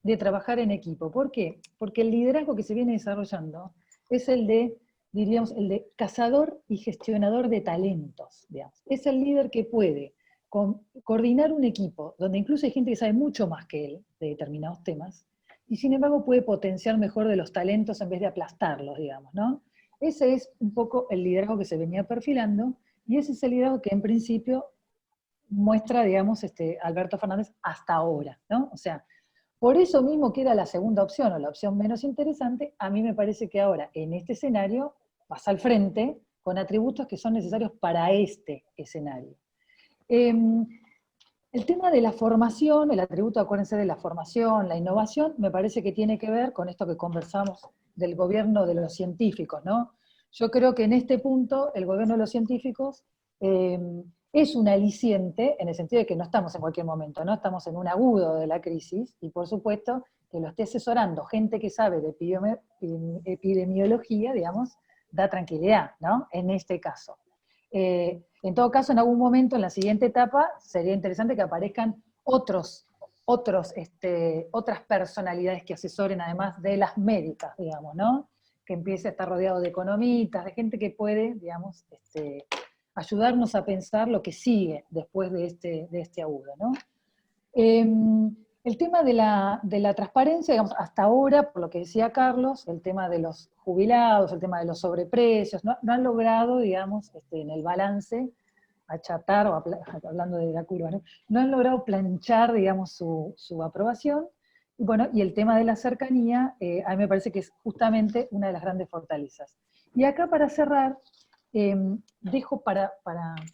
Speaker 1: de trabajar en equipo. ¿Por qué? Porque el liderazgo que se viene desarrollando es el de, diríamos, el de cazador y gestionador de talentos, digamos. Es el líder que puede coordinar un equipo, donde incluso hay gente que sabe mucho más que él de determinados temas, y sin embargo puede potenciar mejor de los talentos en vez de aplastarlos, digamos, ¿no? Ese es un poco el liderazgo que se venía perfilando, y ese es el liderazgo que en principio muestra, digamos, Alberto Fernández hasta ahora, ¿no? O sea, por eso mismo que era la segunda opción, o la opción menos interesante, a mí me parece que ahora, en este escenario, pasa al frente con atributos que son necesarios para este escenario. El tema de la formación, el atributo, acuérdense, de la formación, la innovación, me parece que tiene que ver con esto que conversamos del gobierno de los científicos, ¿no? Yo creo que en este punto el gobierno de los científicos es un aliciente, en el sentido de que no estamos en cualquier momento, ¿no? Estamos en un agudo de la crisis, y por supuesto que lo esté asesorando gente que sabe de epidemiología, digamos, da tranquilidad, ¿no? En este caso. En todo caso, en algún momento, en la siguiente etapa, sería interesante que aparezcan otras personalidades que asesoren, además de las médicas, digamos, ¿no? Que empiece a estar rodeado de economistas, de gente que puede, digamos, ayudarnos a pensar lo que sigue después de este agudo, ¿no? El tema de la transparencia, digamos, hasta ahora, por lo que decía Carlos, el tema de los jubilados, el tema de los sobreprecios, no han logrado, digamos, en el balance, achatar, o hablando de la curva, no han logrado planchar, digamos, su aprobación. Y bueno, y el tema de la cercanía, a mí me parece que es justamente una de las grandes fortalezas. Y acá, para cerrar, dejo para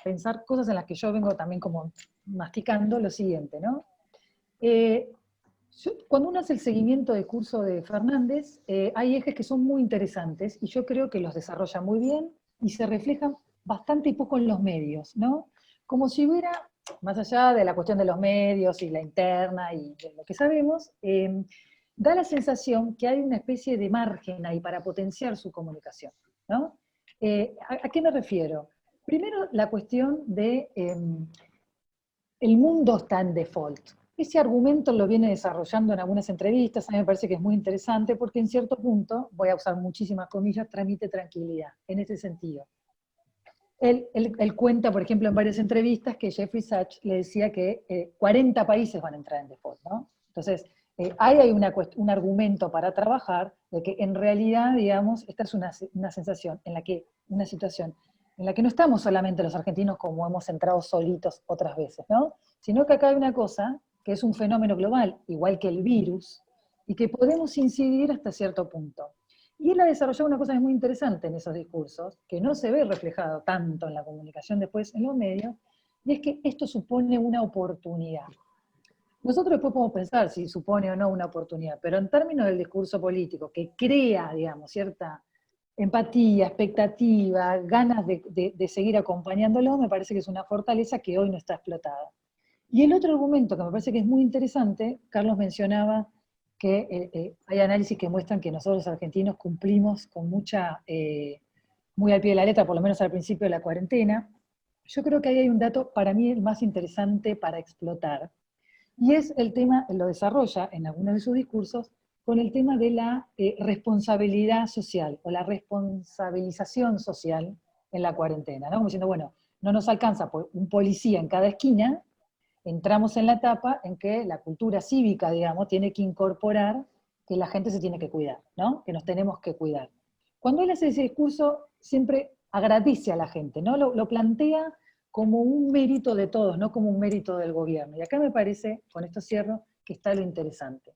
Speaker 1: pensar cosas en las que yo vengo también como masticando lo siguiente, ¿no? Cuando uno hace el seguimiento del curso de Fernández, hay ejes que son muy interesantes, y yo creo que los desarrolla muy bien, y se reflejan bastante y poco en los medios, ¿no? Como si hubiera, más allá de la cuestión de los medios y la interna y de lo que sabemos, da la sensación que hay una especie de margen ahí para potenciar su comunicación, ¿no? ¿A qué me refiero? Primero, la cuestión de el mundo está en default. Ese argumento lo viene desarrollando en algunas entrevistas, a mí me parece que es muy interesante, porque en cierto punto, voy a usar muchísimas comillas, transmite tranquilidad, en ese sentido. Él cuenta, por ejemplo, en varias entrevistas, que Jeffrey Sachs le decía que 40 países van a entrar en default, ¿no? Entonces, ahí hay un argumento para trabajar, de que en realidad, digamos, esta es una sensación en la que, una situación en la que no estamos solamente los argentinos como hemos entrado solitos otras veces, ¿no? Sino que acá hay una cosa que es un fenómeno global, igual que el virus, y que podemos incidir hasta cierto punto. Y él ha desarrollado una cosa muy interesante en esos discursos, que no se ve reflejado tanto en la comunicación después en los medios, y es que esto supone una oportunidad. Nosotros después podemos pensar si supone o no una oportunidad, pero en términos del discurso político, que crea, digamos, cierta empatía, expectativa, ganas de seguir acompañándolo, me parece que es una fortaleza que hoy no está explotada. Y el otro argumento que me parece que es muy interesante, Carlos mencionaba que hay análisis que muestran que nosotros los argentinos cumplimos con muy al pie de la letra, por lo menos al principio de la cuarentena. Yo creo que ahí hay un dato, para mí, el más interesante para explotar, y es el tema, lo desarrolla en algunos de sus discursos, con el tema de la responsabilidad social, o la responsabilización social en la cuarentena, ¿no? Como diciendo, bueno, no nos alcanza un policía en cada esquina, entramos en la etapa en que la cultura cívica, digamos, tiene que incorporar que la gente se tiene que cuidar, ¿no? Que nos tenemos que cuidar. Cuando él hace ese discurso, siempre agradece a la gente, ¿no? Lo plantea como un mérito de todos, no como un mérito del gobierno. Y acá me parece, con esto cierro, que está lo interesante.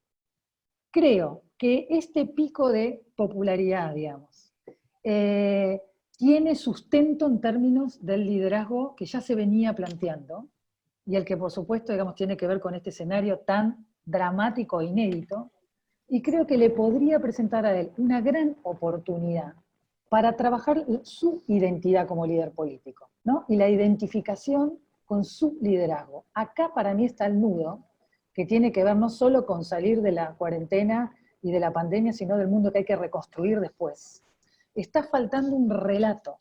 Speaker 1: Creo que este pico de popularidad, digamos, tiene sustento en términos del liderazgo que ya se venía planteando, y el que por supuesto, digamos, tiene que ver con este escenario tan dramático e inédito, y creo que le podría presentar a él una gran oportunidad para trabajar su identidad como líder político, ¿no? Y la identificación con su liderazgo. Acá para mí está el nudo, que tiene que ver no solo con salir de la cuarentena y de la pandemia, sino del mundo que hay que reconstruir después. Está faltando un relato,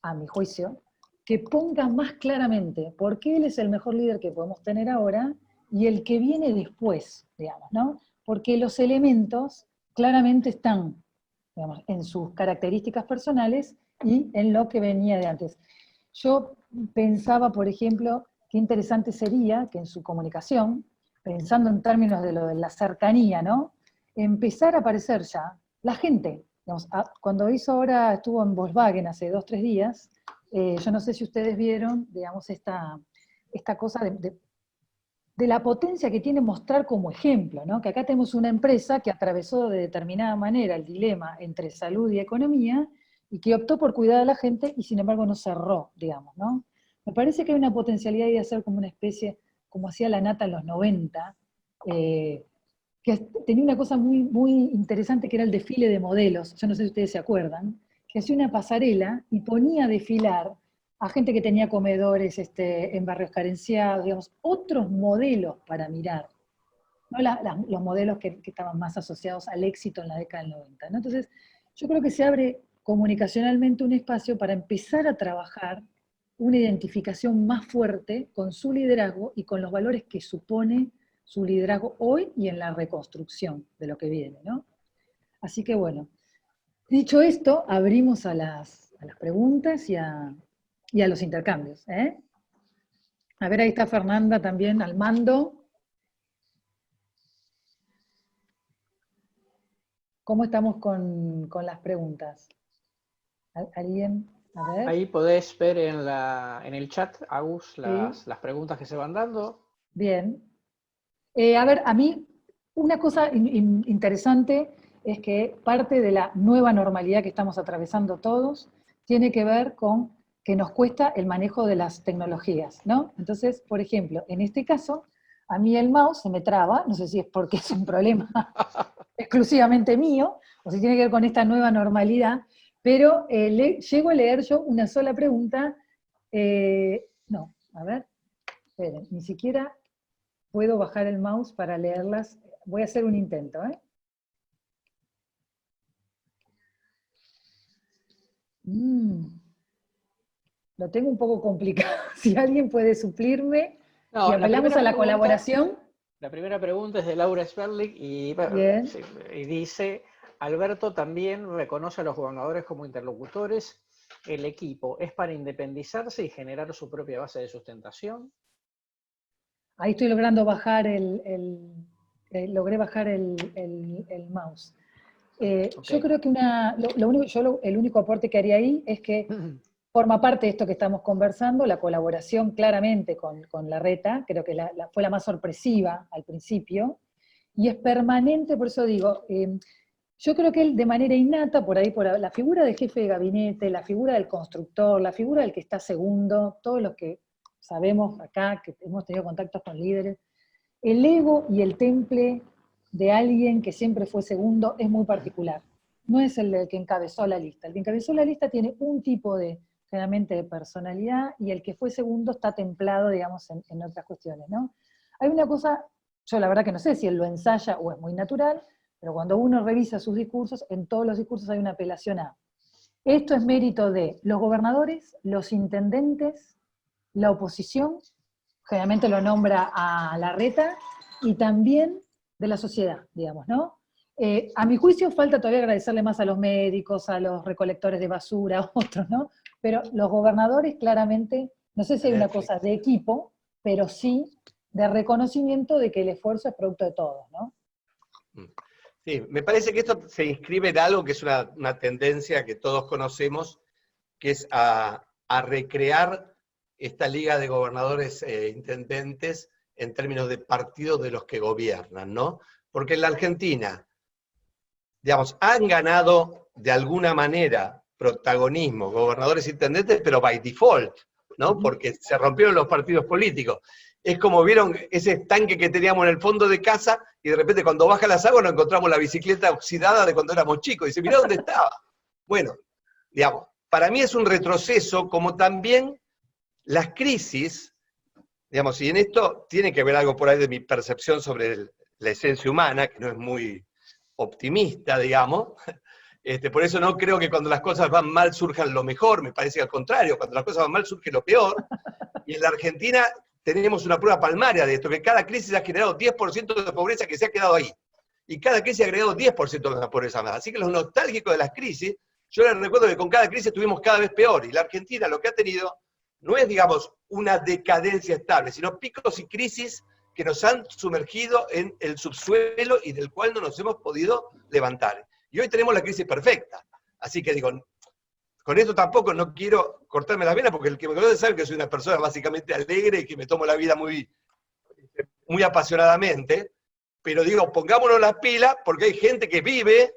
Speaker 1: a mi juicio, que ponga más claramente por qué él es el mejor líder que podemos tener ahora y el que viene después, digamos, ¿no? Porque los elementos claramente están, digamos, en sus características personales y en lo que venía de antes. Yo pensaba, por ejemplo, qué interesante sería que en su comunicación, pensando en términos de lo de la cercanía, ¿no? Empezar a aparecer ya la gente. Digamos, cuando estuvo en Volkswagen hace 2 o 3 días, yo no sé si ustedes vieron, digamos, esta cosa de la potencia que tiene mostrar como ejemplo, ¿no? Que acá tenemos una empresa que atravesó de determinada manera el dilema entre salud y economía, y que optó por cuidar a la gente y sin embargo no cerró, digamos, ¿no? Me parece que hay una potencialidad de hacer como una especie, como hacía la Nata en los 90, que tenía una cosa muy, muy interesante que era el desfile de modelos, yo no sé si ustedes se acuerdan, que hacía una pasarela y ponía a desfilar a gente que tenía comedores en barrios carenciados, digamos, otros modelos para mirar, no los modelos que estaban más asociados al éxito en la década del 90, ¿no? Entonces, yo creo que se abre comunicacionalmente un espacio para empezar a trabajar una identificación más fuerte con su liderazgo y con los valores que supone su liderazgo hoy y en la reconstrucción de lo que viene, ¿no? Así que bueno, dicho esto, abrimos a las preguntas y a los intercambios, ¿eh? A ver, ahí está Fernanda también al mando. ¿Cómo estamos con las preguntas? ¿Alguien? A ver.
Speaker 2: Ahí podés ver en el chat, Agus,
Speaker 1: Sí.
Speaker 2: las preguntas que se van dando.
Speaker 1: Bien. A ver, a mí una cosa interesante es que parte de la nueva normalidad que estamos atravesando todos tiene que ver con que nos cuesta el manejo de las tecnologías, ¿no? Entonces, por ejemplo, en este caso, a mí el mouse se me traba, no sé si es porque es un problema exclusivamente mío, o si tiene que ver con esta nueva normalidad, pero llego a leer yo una sola pregunta, no, a ver, esperen, ni siquiera puedo bajar el mouse para leerlas, voy a hacer un intento, ¿eh? Lo tengo un poco complicado, si alguien puede suplirme,
Speaker 2: No,
Speaker 1: si apelamos a la colaboración.
Speaker 2: La primera pregunta es de Laura Sperling y dice, Alberto también reconoce a los gobernadores como interlocutores. ¿El equipo es para independizarse y generar su propia base de sustentación?
Speaker 1: Ahí estoy logrando bajar logré bajar el mouse. Okay. Yo creo que el único aporte que haría ahí es que forma parte de esto que estamos conversando, la colaboración claramente con Larreta, creo que fue la más sorpresiva al principio, y es permanente, por eso digo, yo creo que él de manera innata, por la figura del jefe de gabinete, la figura del constructor, la figura del que está segundo, todos los que sabemos acá, que hemos tenido contactos con líderes, el ego y el temple de alguien que siempre fue segundo es muy particular. No es el que encabezó la lista. El que encabezó la lista tiene un tipo generalmente de personalidad, y el que fue segundo está templado, digamos, en otras cuestiones, ¿no? Hay una cosa, yo la verdad que no sé si él lo ensaya o es muy natural, pero cuando uno revisa sus discursos, en todos los discursos hay una apelación a esto es mérito de los gobernadores, los intendentes, la oposición, generalmente lo nombra a Larreta, y también de la sociedad, digamos, ¿no? A mi juicio falta todavía agradecerle más a los médicos, a los recolectores de basura, a otros, ¿no? Pero los gobernadores claramente, no sé si hay una cosa de equipo, pero sí de reconocimiento de que el esfuerzo es producto de todos, ¿no?
Speaker 3: Sí, me parece que esto se inscribe en algo que es una tendencia que todos conocemos, que es a recrear esta liga de gobernadores e intendentes en términos de partidos de los que gobiernan, ¿no? Porque en la Argentina, digamos, han ganado de alguna manera protagonismo gobernadores e intendentes, pero by default, ¿no? Porque se rompieron los partidos políticos. Es como vieron ese estanque que teníamos en el fondo de casa, y de repente cuando baja las aguas nos encontramos la bicicleta oxidada de cuando éramos chicos, y dice, mirá dónde estaba. Bueno, digamos, para mí es un retroceso, como también las crisis, digamos, y en esto tiene que ver algo por ahí de mi percepción sobre la esencia humana, que no es muy optimista, digamos. Por eso no creo que cuando las cosas van mal surjan lo mejor, me parece al contrario, cuando las cosas van mal surge lo peor. Y en la Argentina tenemos una prueba palmaria de esto, que cada crisis ha generado 10% de pobreza que se ha quedado ahí. Y cada crisis ha agregado 10% de la pobreza más. Así que los nostálgicos de las crisis, yo les recuerdo que con cada crisis estuvimos cada vez peor. Y la Argentina lo que ha tenido no es, digamos, una decadencia estable, sino picos y crisis que nos han sumergido en el subsuelo y del cual no nos hemos podido levantar. Y hoy tenemos la crisis perfecta. Así que digo, con esto tampoco no quiero cortarme las venas, porque el que me conoce sabe que soy una persona básicamente alegre y que me tomo la vida muy, muy apasionadamente, pero digo, pongámonos las pilas, porque hay gente que vive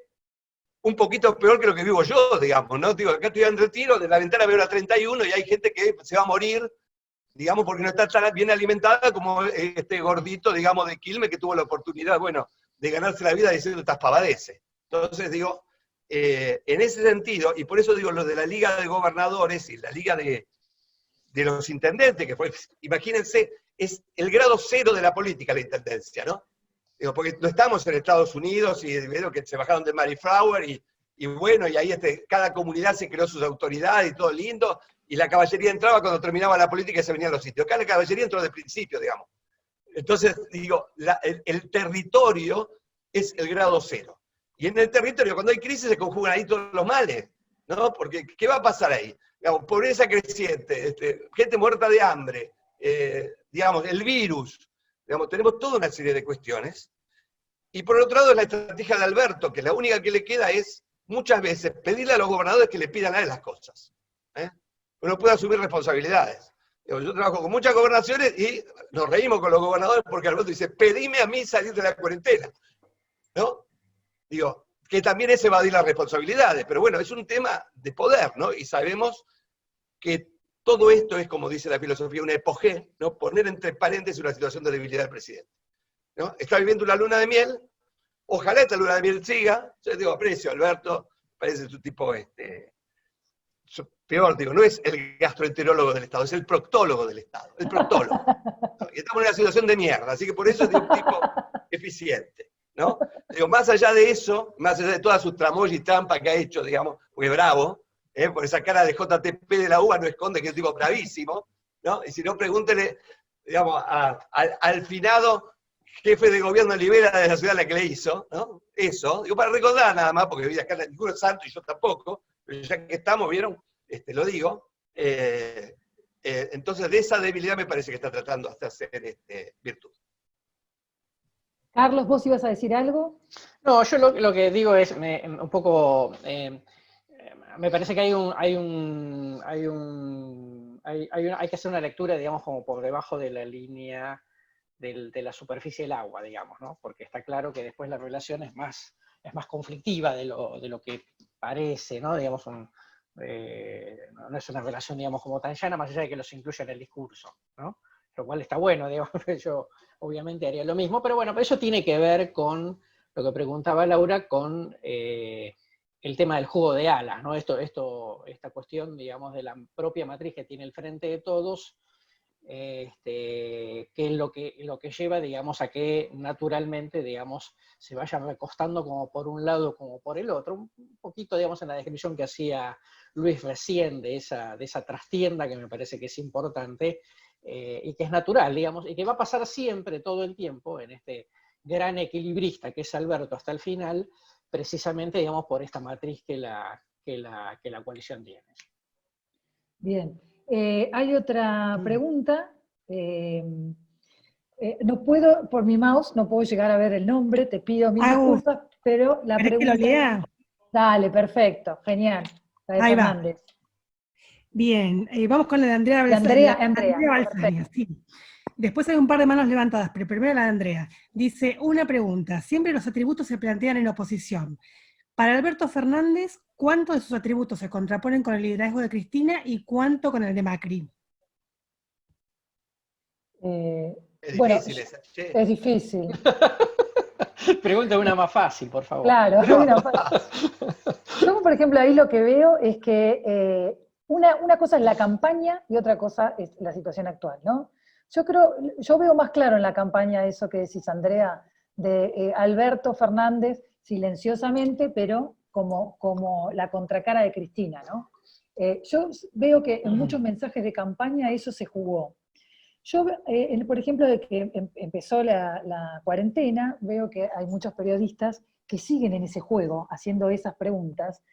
Speaker 3: un poquito peor que lo que vivo yo, digamos, ¿no? Digo, acá estoy en retiro, de la ventana veo la 31 y hay gente que se va a morir, digamos, porque no está tan bien alimentada como este gordito, digamos, de Quilmes, que tuvo la oportunidad, bueno, de ganarse la vida diciendo estas pavadeces. Entonces, digo, en ese sentido, y por eso digo lo de la Liga de Gobernadores y la Liga de los Intendentes, que fue, imagínense, es el grado cero de la política, la intendencia, ¿no? Digo, porque no estamos en Estados Unidos y veo que se bajaron de Mayflower y bueno, y ahí cada comunidad se creó sus autoridades y todo lindo, y la caballería entraba cuando terminaba la política y se venían los sitios. Acá la caballería entró de principio, digamos. Entonces, digo, el territorio es el grado cero. Y en el territorio, cuando hay crisis, se conjugan ahí todos los males, ¿no? Porque, ¿qué va a pasar ahí? Digamos, pobreza creciente, gente muerta de hambre, digamos, el virus, digamos, tenemos toda una serie de cuestiones. Y por otro lado, es la estrategia de Alberto, que la única que le queda es, muchas veces, pedirle a los gobernadores que le pidan a él las cosas. Uno puede asumir responsabilidades. Yo trabajo con muchas gobernaciones y nos reímos con los gobernadores porque Alberto dice, pedime a mí salir de la cuarentena, ¿no? Digo, que también es evadir las responsabilidades, pero bueno, es un tema de poder, ¿no? Y sabemos que todo esto es, como dice la filosofía, una epogé, ¿no? Poner entre paréntesis una situación de debilidad del presidente, ¿no? Está viviendo una luna de miel, ojalá esta luna de miel siga, yo digo, aprecio a Alberto, parece su tipo, peor, digo, no es el gastroenterólogo del Estado, es el proctólogo del Estado, el proctólogo. ¿No? Y estamos en una situación de mierda, así que por eso es de un tipo eficiente, ¿no? Digo, más allá de eso, más allá de todas sus tramoyas y trampas que ha hecho, digamos, porque bravo, por esa cara de JTP de la UBA no esconde que es un tipo bravísimo, ¿no? Y si no, pregúntele, digamos, al finado jefe de gobierno libera de la ciudad a la que le hizo, ¿no? Eso, digo, para recordar nada más, porque acá ninguno es santo y yo tampoco, pero ya que estamos, ¿vieron? Lo digo. Entonces, de esa debilidad me parece que está tratando hasta hacer virtud.
Speaker 1: Carlos, ¿vos ibas a decir algo?
Speaker 2: No, yo lo que digo es un poco, me parece que hay que hacer una lectura, digamos, como por debajo de la línea de la superficie del agua, digamos, ¿no? Porque está claro que después la relación es más conflictiva de lo que parece, ¿no? Digamos, no es una relación, digamos, como tan llana, más allá de que los incluya en el discurso, ¿no? Lo cual está bueno, digamos, yo obviamente haría lo mismo, pero bueno, eso tiene que ver con lo que preguntaba Laura, con el tema del juego de alas, ¿no? Esta cuestión, digamos, de la propia matriz que tiene el Frente de Todos, que es lo que lleva, digamos, a que naturalmente, digamos, se vayan recostando como por un lado como por el otro, un poquito, digamos, en la descripción que hacía Luis recién de esa trastienda que me parece que es importante, y que es natural, digamos, y que va a pasar siempre, todo el tiempo, en este gran equilibrista que es Alberto hasta el final, precisamente, digamos, por esta matriz que la coalición tiene.
Speaker 1: Bien. Hay otra pregunta. No puedo, por mi mouse, no puedo llegar a ver el nombre, te pido mil disculpas, pero la pregunta...
Speaker 4: que lo lea?
Speaker 1: Dale, perfecto, genial. La de
Speaker 4: Ahí
Speaker 1: Fernández.
Speaker 4: Va. Bien, vamos con la de Andrea
Speaker 1: Andrea
Speaker 4: Balsaña, sí. Después hay un par de manos levantadas, pero primero la de Andrea. Dice, una pregunta, siempre los atributos se plantean en oposición. Para Alberto Fernández, ¿cuántos de sus atributos se contraponen con el liderazgo de Cristina y cuánto con el de Macri?
Speaker 3: Es
Speaker 1: Bueno,
Speaker 3: difícil esa, che.
Speaker 1: es difícil.
Speaker 2: Pregunta una más fácil, por favor.
Speaker 1: Claro, bueno, yo, por ejemplo, ahí lo que veo es que una cosa es la campaña y otra cosa es la situación actual, ¿no? Yo veo más claro en la campaña eso que decís, Andrea, de Alberto Fernández silenciosamente, pero como la contracara de Cristina, ¿no? Yo veo que en muchos mensajes de campaña eso se jugó. Yo, por ejemplo, de que empezó la cuarentena, veo que hay muchos periodistas que siguen en ese juego, haciendo esas preguntas,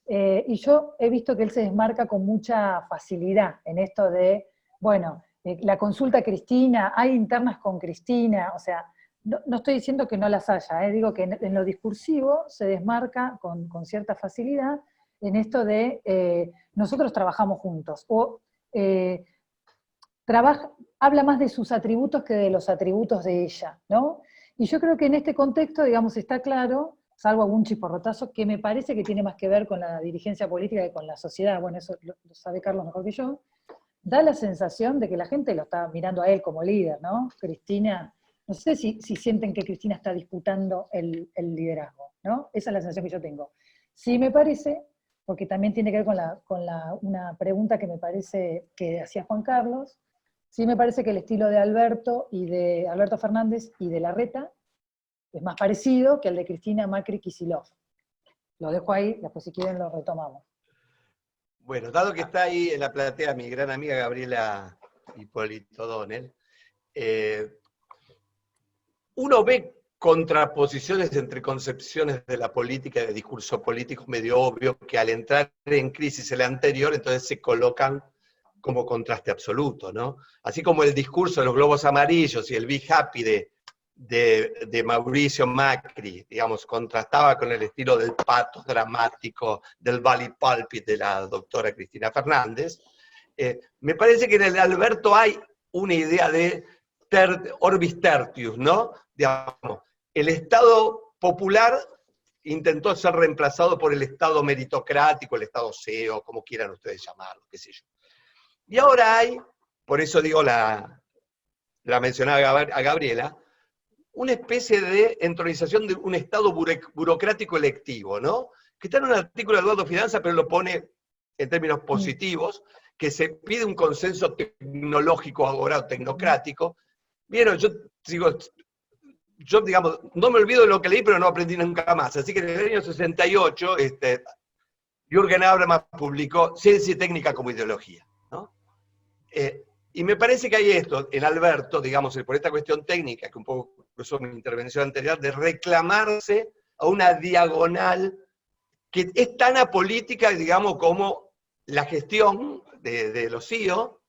Speaker 1: y yo he visto que él se desmarca con mucha facilidad en esto de, bueno, la consulta a Cristina, hay internas con Cristina, o sea, no estoy diciendo que no las haya, digo que en lo discursivo se desmarca con cierta facilidad en esto de nosotros trabajamos juntos, o habla más de sus atributos que de los atributos de ella, ¿no? Y yo creo que en este contexto, digamos, está claro, salvo algún chisporrotazo, que me parece que tiene más que ver con la dirigencia política que con la sociedad, bueno, eso lo sabe Carlos mejor que yo, da la sensación de que la gente lo está mirando a él como líder, ¿no? Cristina, no sé si sienten que Cristina está disputando el liderazgo, ¿no? Esa es la sensación que yo tengo. Sí me parece, porque también tiene que ver con una pregunta que me parece que hacía Juan Carlos, sí me parece que el estilo de Alberto Fernández y de Larreta es más parecido que el de Cristina, Macri, Kicillof. Lo dejo ahí, después si quieren lo retomamos.
Speaker 3: Bueno, dado que está ahí en la platea mi gran amiga Gabriela Hipólito O'Donnell, uno ve contraposiciones entre concepciones de la política y de discurso político medio obvio que al entrar en crisis el anterior, entonces se colocan como contraste absoluto, ¿no? Así como el discurso de los globos amarillos y el Be Happy de Mauricio Macri, digamos, contrastaba con el estilo del pathos dramático, del Valley Pulpit de la doctora Cristina Fernández, me parece que en el Alberto hay una idea de orbis tertius, ¿no? Digamos, el Estado popular intentó ser reemplazado por el Estado meritocrático, el Estado CEO, como quieran ustedes llamarlo, qué sé yo. Y ahora hay, por eso digo la mencionaba a Gabriela, una especie de entronización de un Estado burocrático electivo, ¿no? Que está en un artículo de Eduardo Fidanza, pero lo pone en términos positivos, que se pide un consenso tecnológico ahora, tecnocrático. Vieron, yo digamos, no me olvido de lo que leí, pero no aprendí nunca más. Así que en el año 68, Jürgen Habermas publicó Ciencia y Técnica como Ideología, ¿no? Y me parece que hay esto, en Alberto, digamos, por esta cuestión técnica, que un poco cruzó mi intervención anterior, de reclamarse a una diagonal que es tan apolítica, digamos, como la gestión de los CEO,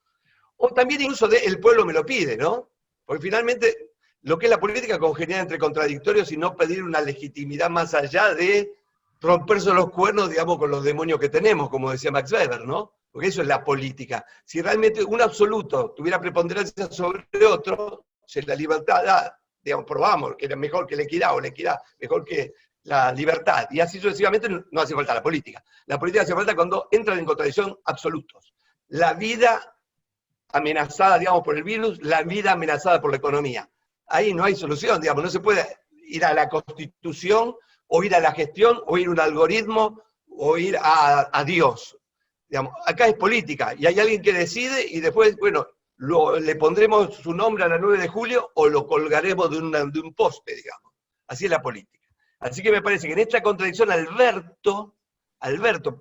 Speaker 3: o también incluso de el pueblo me lo pide, ¿no? Porque finalmente lo que es la política congeniar entre contradictorios y no pedir una legitimidad más allá de romperse los cuernos, digamos, con los demonios que tenemos, como decía Max Weber, ¿no? Porque eso es la política. Si realmente un absoluto tuviera preponderancia sobre otro, si la libertad, digamos, probamos que era mejor que la equidad, o la equidad mejor que la libertad, y así sucesivamente, no hace falta la política. La política hace falta cuando entran en contradicción absolutos. La vida amenazada, digamos, por el virus, la vida amenazada por la economía. Ahí no hay solución, digamos, no se puede ir a la Constitución, o ir a la gestión, o ir a un algoritmo, o ir a Dios. Digamos, acá es política, y hay alguien que decide, y después, bueno, le pondremos su nombre a la 9 de julio, o lo colgaremos de un poste, digamos. Así es la política. Así que me parece que en esta contradicción, Alberto,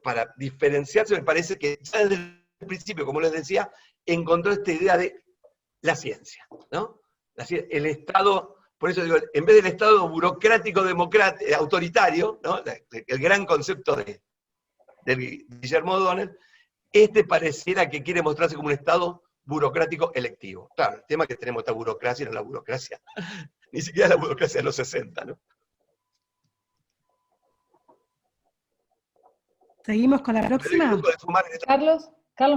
Speaker 3: para diferenciarse, me parece que ya desde el principio, como les decía, encontró esta idea de la ciencia, ¿no? El Estado, por eso digo, en vez del Estado burocrático, autoritario, ¿no? El gran concepto de Guillermo O'Donnell, pareciera que quiere mostrarse como un Estado burocrático electivo. Claro, el tema es que tenemos esta burocracia, no la burocracia, ni siquiera la burocracia de los 60, ¿no?
Speaker 4: Seguimos con la próxima.
Speaker 1: Carlos,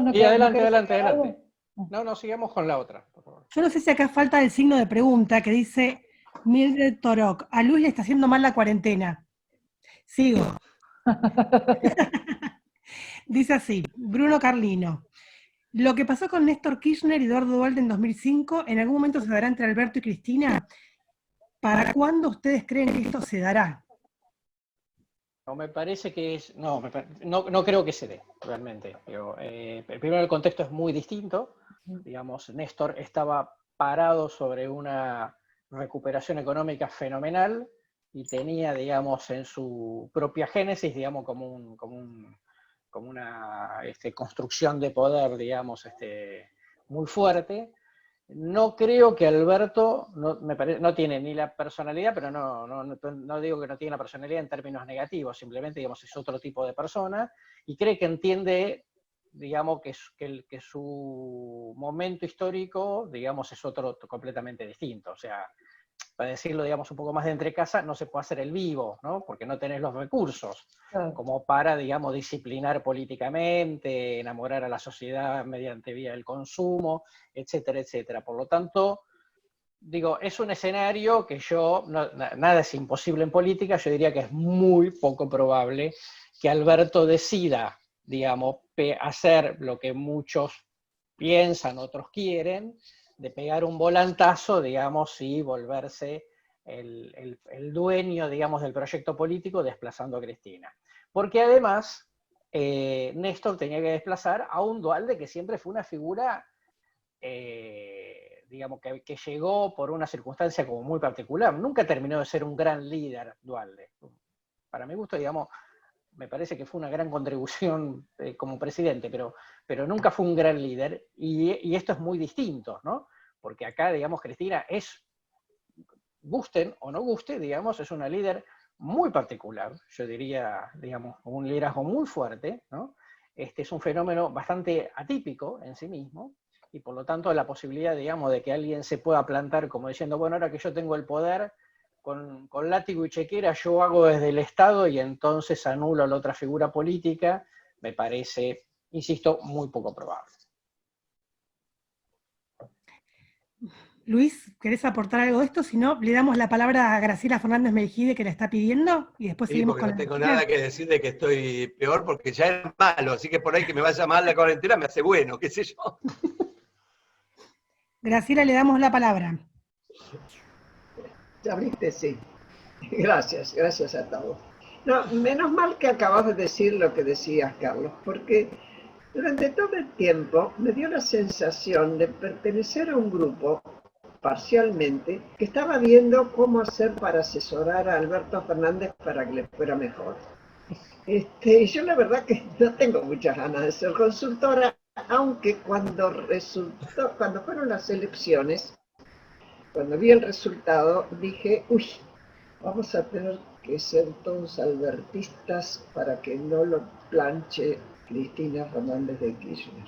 Speaker 1: no
Speaker 2: Y adelante.
Speaker 1: algo?
Speaker 2: No, sigamos con la otra, por favor.
Speaker 4: Yo no sé si acá falta el signo de pregunta que dice Mildred Torok, a Luis le está haciendo mal la cuarentena. Sigo. Dice así, Bruno Carlino. Lo que pasó con Néstor Kirchner y Eduardo Duhalde en 2005, ¿en algún momento se dará entre Alberto y Cristina? ¿Para cuándo ustedes creen que esto se dará?
Speaker 2: No, me parece que es. No, no creo que se dé, realmente. Pero, primero, el contexto es muy distinto. Digamos, Néstor estaba parado sobre una recuperación económica fenomenal y tenía, digamos, en su propia génesis, digamos, como una construcción de poder, digamos, muy fuerte. No creo que Alberto, no tiene ni la personalidad, pero no digo que no tiene la personalidad en términos negativos, simplemente, digamos, es otro tipo de persona y cree que entiende, digamos, que su momento histórico, digamos, es otro completamente distinto. O sea, para decirlo, digamos, un poco más de entre casa, no se puede hacer el vivo, ¿no? Porque no tenés los recursos como para, digamos, disciplinar políticamente, enamorar a la sociedad mediante vía del consumo, etcétera, etcétera. Por lo tanto, digo, es un escenario que nada es imposible en política, yo diría que es muy poco probable que Alberto decida, digamos, hacer lo que muchos piensan, otros quieren, de pegar un volantazo, digamos, y volverse el dueño, digamos, del proyecto político desplazando a Cristina. Porque además, Néstor tenía que desplazar a un Duhalde que siempre fue una figura, digamos, que llegó por una circunstancia como muy particular. Nunca terminó de ser un gran líder Duhalde. Para mi gusto, digamos, me parece que fue una gran contribución como presidente, pero nunca fue un gran líder, y esto es muy distinto, ¿no? Porque acá, digamos, Cristina es, gusten o no guste, digamos, es una líder muy particular, yo diría, digamos, un liderazgo muy fuerte, ¿no? Es un fenómeno bastante atípico en sí mismo, y por lo tanto la posibilidad, digamos, de que alguien se pueda plantar como diciendo, bueno, ahora que yo tengo el poder, con látigo y chequera yo hago desde el Estado y entonces anulo a la otra figura política, me parece, insisto, muy poco probable.
Speaker 4: Luis, ¿querés aportar algo de esto? Si no, le damos la palabra a Graciela Fernández Mejide, que la está pidiendo, y después
Speaker 3: Sí,
Speaker 4: seguimos
Speaker 3: porque
Speaker 4: con
Speaker 3: no
Speaker 4: la
Speaker 3: tengo
Speaker 4: Argentina.
Speaker 3: nada que decir de que estoy peor, porque ya es malo, así que por ahí que me vaya mal la cuarentena me hace bueno, qué sé yo.
Speaker 4: Graciela, le damos la palabra.
Speaker 5: ¿Ya viste? Sí. Gracias, gracias a todos. No, menos mal que acabas de decir lo que decías, Carlos, porque durante todo el tiempo me dio la sensación de pertenecer a un grupo, parcialmente, que estaba viendo cómo hacer para asesorar a Alberto Fernández para que le fuera mejor. Y yo la verdad que no tengo muchas ganas de ser consultora, aunque cuando fueron las elecciones, cuando vi el resultado, dije, uy, vamos a tener que ser todos albertistas para que no lo planche Cristina Fernández de Kirchner.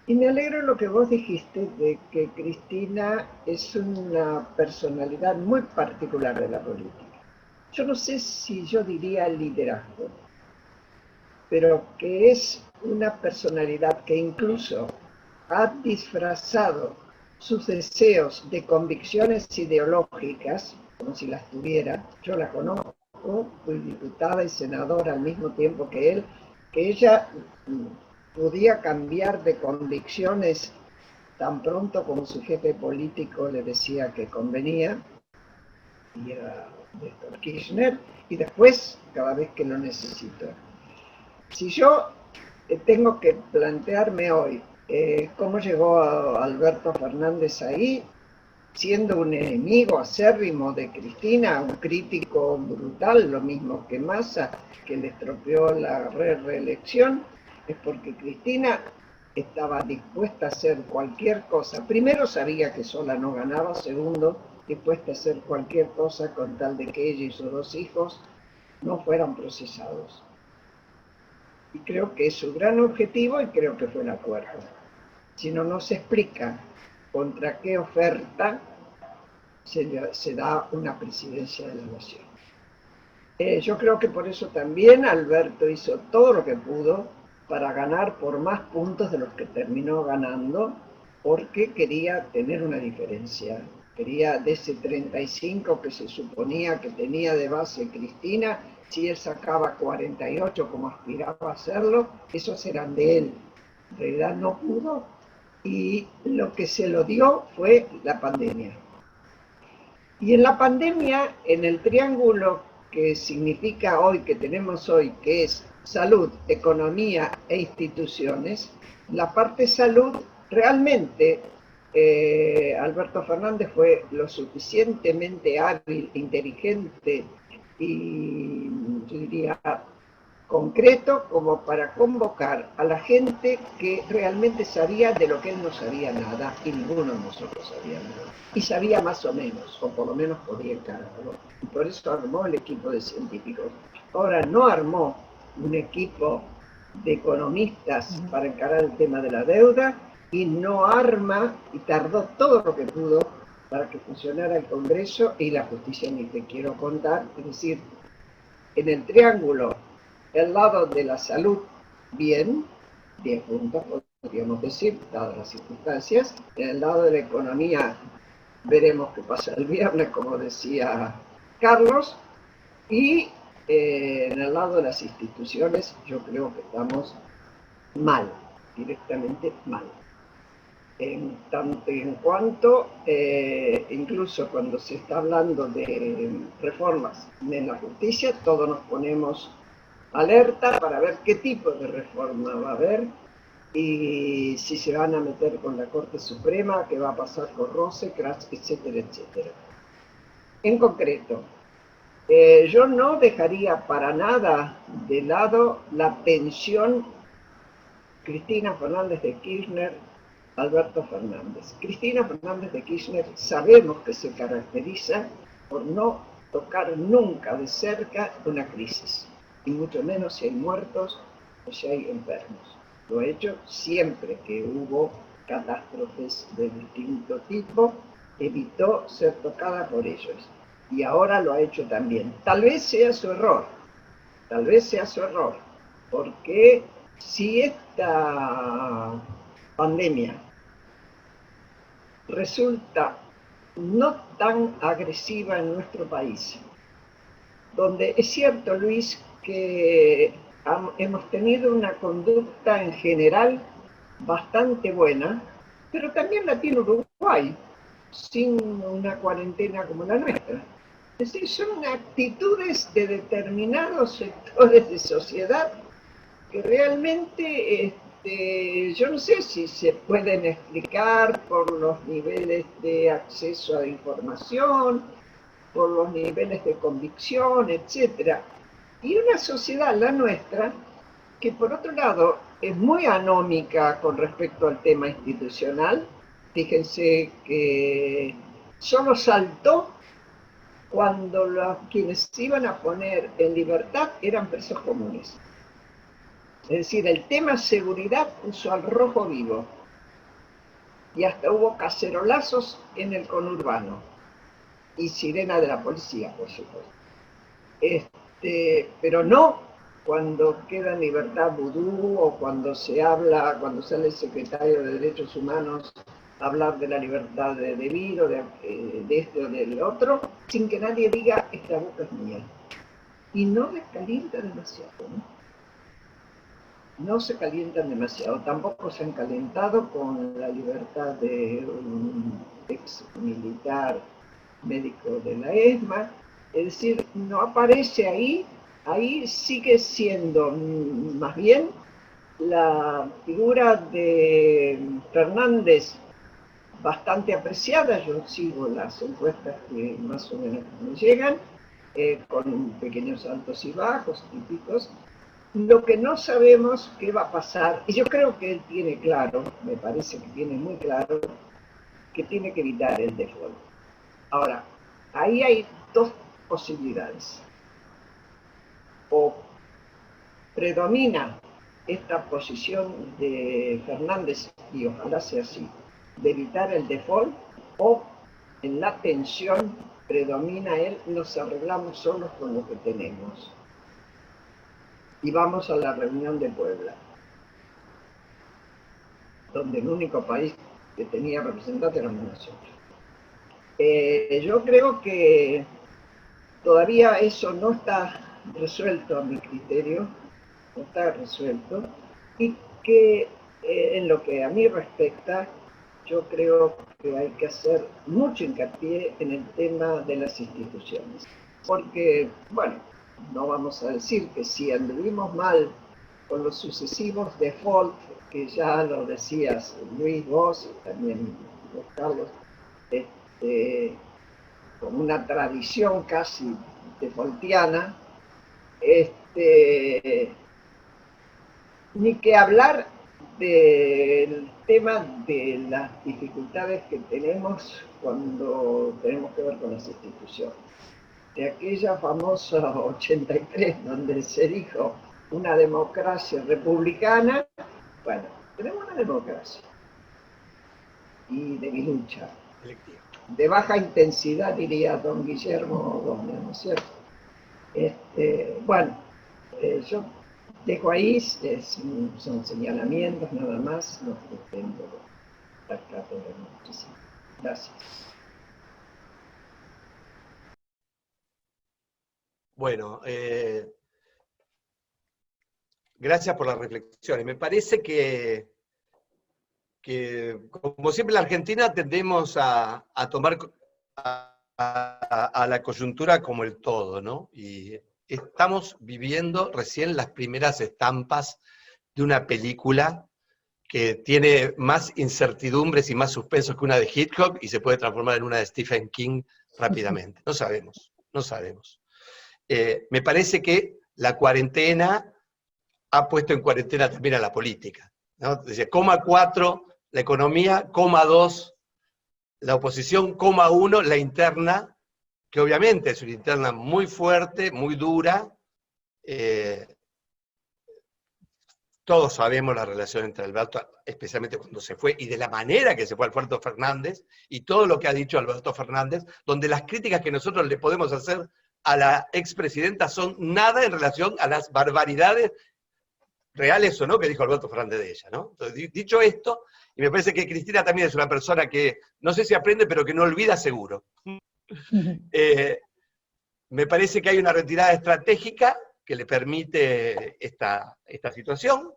Speaker 5: Y me alegro lo que vos dijiste de que Cristina es una personalidad muy particular de la política. Yo no sé si yo diría liderazgo, pero que es una personalidad que incluso ha disfrazado sus deseos de convicciones ideológicas, como si las tuviera. Yo la conozco, fui diputada y senadora al mismo tiempo que él, que ella podía cambiar de convicciones tan pronto como su jefe político le decía que convenía, y era Néstor Kirchner, y después cada vez que lo necesito. Si yo tengo que plantearme hoy cómo llegó Alberto Fernández ahí, siendo un enemigo acérrimo de Cristina, un crítico brutal, lo mismo que Massa, que le estropeó la reelección, es porque Cristina estaba dispuesta a hacer cualquier cosa. Primero sabía que sola no ganaba, segundo, dispuesta a hacer cualquier cosa con tal de que ella y sus dos hijos no fueran procesados. Y creo que es su gran objetivo y creo que fue el acuerdo. Si no, no se explica contra qué oferta se da una presidencia de la nación. Yo creo que por eso también Alberto hizo todo lo que pudo para ganar por más puntos de los que terminó ganando, porque quería tener una diferencia. Quería de ese 35 que se suponía que tenía de base Cristina, si él sacaba 48 como aspiraba a hacerlo, esos eran de él. En realidad no pudo, y lo que se lo dio fue la pandemia. Y en la pandemia, en el triángulo que significa hoy, que tenemos hoy, que es salud, economía e instituciones, la parte salud realmente Alberto Fernández fue lo suficientemente hábil, inteligente y, yo diría, concreto como para convocar a la gente que realmente sabía de lo que él no sabía nada, y ninguno de nosotros sabía nada, y sabía más o menos, o por lo menos podía encararlo, y por eso armó el equipo de científicos. Ahora no armó un equipo de economistas para encarar el tema de la deuda, y no arma, y tardó todo lo que pudo para que funcionara el Congreso y la justicia, ni te quiero contar. Es decir, en el triángulo, el lado de la salud, bien, 10 puntos, podríamos decir, dadas las circunstancias. En el lado de la economía, veremos qué pasa el viernes, como decía Carlos. Y en el lado de las instituciones, yo creo que estamos mal, directamente mal. En tanto y en cuanto, incluso cuando se está hablando de reformas en la justicia, todos nos ponemos alerta para ver qué tipo de reforma va a haber y si se van a meter con la Corte Suprema, qué va a pasar con Rosecrans, etcétera, etcétera. En concreto, yo no dejaría para nada de lado la tensión Cristina Fernández de Kirchner, Alberto Fernández. Cristina Fernández de Kirchner sabemos que se caracteriza por no tocar nunca de cerca una crisis, y mucho menos si hay muertos o si hay enfermos. Lo ha hecho siempre que hubo catástrofes de distinto tipo, evitó ser tocada por ellos, y ahora lo ha hecho también. Tal vez sea su error, porque si esta pandemia resulta no tan agresiva en nuestro país, donde es cierto, Luis, que hemos tenido una conducta en general bastante buena, pero también la tiene Uruguay, sin una cuarentena como la nuestra. Es decir, son actitudes de determinados sectores de sociedad que realmente yo no sé si se pueden explicar por los niveles de acceso a la información, por los niveles de convicción, etc. Y una sociedad, la nuestra, que por otro lado es muy anómica con respecto al tema institucional. Fíjense que solo saltó cuando quienes se iban a poner en libertad eran presos comunes. Es decir, el tema seguridad puso al rojo vivo, y hasta hubo cacerolazos en el conurbano, y sirena de la policía, por supuesto. Pero no cuando queda en libertad vudú, o cuando sale el secretario de Derechos Humanos a hablar de la libertad de debido, de este o del otro, sin que nadie diga, esta boca es mía. Y no les calienta demasiado, ¿no? No se calientan demasiado, tampoco se han calentado con la libertad de un ex militar médico de la ESMA. Es decir, no aparece ahí sigue siendo más bien la figura de Fernández bastante apreciada. Yo sigo las encuestas que más o menos me llegan, con pequeños altos y bajos típicos. Lo que no sabemos qué va a pasar, y yo creo que él tiene claro, me parece que tiene muy claro, que tiene que evitar el default. Ahora, ahí hay dos posibilidades. O predomina esta posición de Fernández, y ojalá sea así, de evitar el default, o en la tensión predomina él, nos arreglamos solos con lo que tenemos. Y vamos a la reunión de Puebla, donde el único país que tenía representante éramos nosotros. Yo creo que todavía eso no está resuelto a mi criterio, no está resuelto, y que en lo que a mí respecta, yo creo que hay que hacer mucho hincapié en el tema de las instituciones. Porque, bueno, no vamos a decir que si anduvimos mal con los sucesivos default, que ya lo decías Luis, vos, y también vos, Carlos, con una tradición casi defaultiana, ni que hablar del tema de las dificultades que tenemos cuando tenemos que ver con las instituciones. De aquella famosa 83, donde se dijo una democracia republicana, bueno, tenemos una democracia y de lucha. De baja intensidad, diría don Guillermo Gómez, ¿no es cierto? Bueno, yo dejo ahí, son señalamientos nada más, no pretendo tratar de muchísimo. Gracias.
Speaker 3: Bueno, gracias por las reflexiones. Me parece que como siempre en la Argentina tendemos a tomar a la coyuntura como el todo, ¿no? Y estamos viviendo recién las primeras estampas de una película que tiene más incertidumbres y más suspensos que una de Hitchcock y se puede transformar en una de Stephen King rápidamente. No sabemos, no sabemos. Me parece que la cuarentena ha puesto en cuarentena también a la política, ¿no? Dice, 4 la economía, 2 la oposición, 1 la interna, que obviamente es una interna muy fuerte, muy dura. Todos sabemos la relación entre Alberto, especialmente cuando se fue, y de la manera que se fue Alberto Fernández, y todo lo que ha dicho Alberto Fernández, donde las críticas que nosotros le podemos hacer a la expresidenta son nada en relación a las barbaridades reales o no que dijo Alberto Fernández de ella, ¿no? Entonces, dicho esto, y me parece que Cristina también es una persona que, no sé si aprende, pero que no olvida seguro. Me parece que hay una retirada estratégica que le permite esta situación,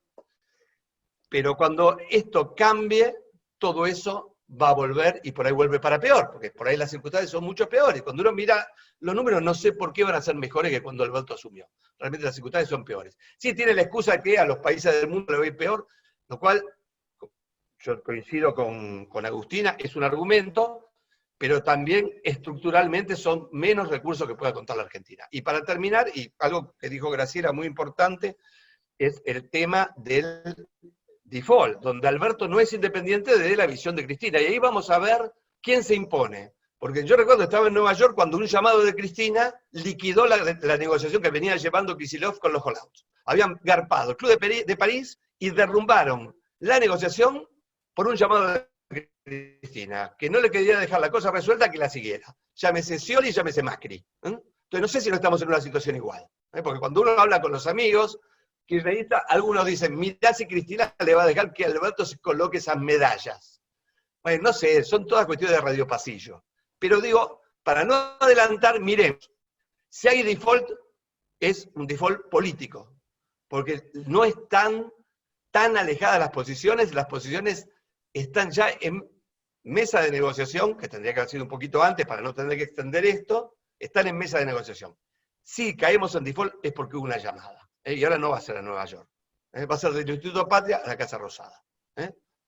Speaker 3: pero cuando esto cambie, todo eso va a volver y por ahí vuelve para peor, porque por ahí las circunstancias son mucho peores. Cuando uno mira los números, no sé por qué van a ser mejores que cuando Alberto asumió. Realmente las circunstancias son peores. Sí tiene la excusa que a los países del mundo le va a ir peor, lo cual, yo coincido con Agustina, es un argumento, pero también estructuralmente son menos recursos que pueda contar la Argentina. Y para terminar, y algo que dijo Graciela muy importante, es el tema del default, donde Alberto no es independiente de la visión de Cristina. Y ahí vamos a ver quién se impone. Porque yo recuerdo que estaba en Nueva York cuando un llamado de Cristina liquidó la negociación que venía llevando Kicillof con los hollows. Habían garpado el Club de París y derrumbaron la negociación por un llamado de Cristina, que no le quería dejar la cosa resuelta, que la siguiera. Llámese Scioli, llámese Macri. Entonces no sé si no estamos en una situación igual. Porque cuando uno habla con los amigos kirchneristas, algunos dicen, mirá si Cristina le va a dejar que Alberto se coloque esas medallas. Bueno, no sé, son todas cuestiones de radio pasillo. Pero digo, para no adelantar, miremos, si hay default, es un default político, porque no están tan alejadas las posiciones están ya en mesa de negociación, que tendría que haber sido un poquito antes para no tener que extender esto, están en mesa de negociación. Si caemos en default es porque hubo una llamada, y ahora no va a ser a Nueva York, va a ser del Instituto Patria a la Casa Rosada.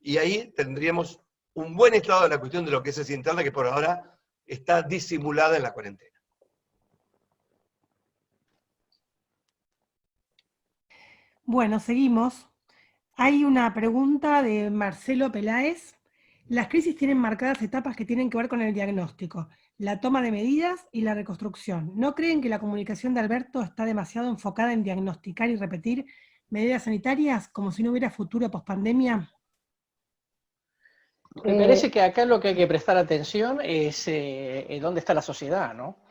Speaker 3: Y ahí tendríamos un buen estado de la cuestión de lo que es esa interna, que por ahora está disimulada en la cuarentena.
Speaker 4: Bueno, seguimos. Hay una pregunta de Marcelo Peláez. Las crisis tienen marcadas etapas que tienen que ver con el diagnóstico, la toma de medidas y la reconstrucción. ¿No creen que la comunicación de Alberto está demasiado enfocada en diagnosticar y repetir medidas sanitarias como si no hubiera futuro pospandemia?
Speaker 2: Me parece que acá lo que hay que prestar atención es dónde está la sociedad, ¿no?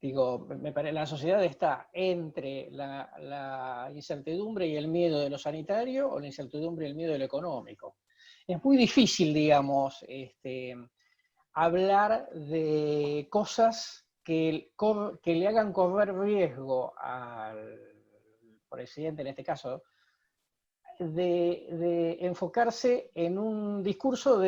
Speaker 2: Digo, la sociedad está entre la incertidumbre y el miedo de lo sanitario o la incertidumbre y el miedo de lo económico. Es muy difícil, digamos, hablar de cosas que le hagan correr riesgo al presidente, en este caso, de enfocarse en un discurso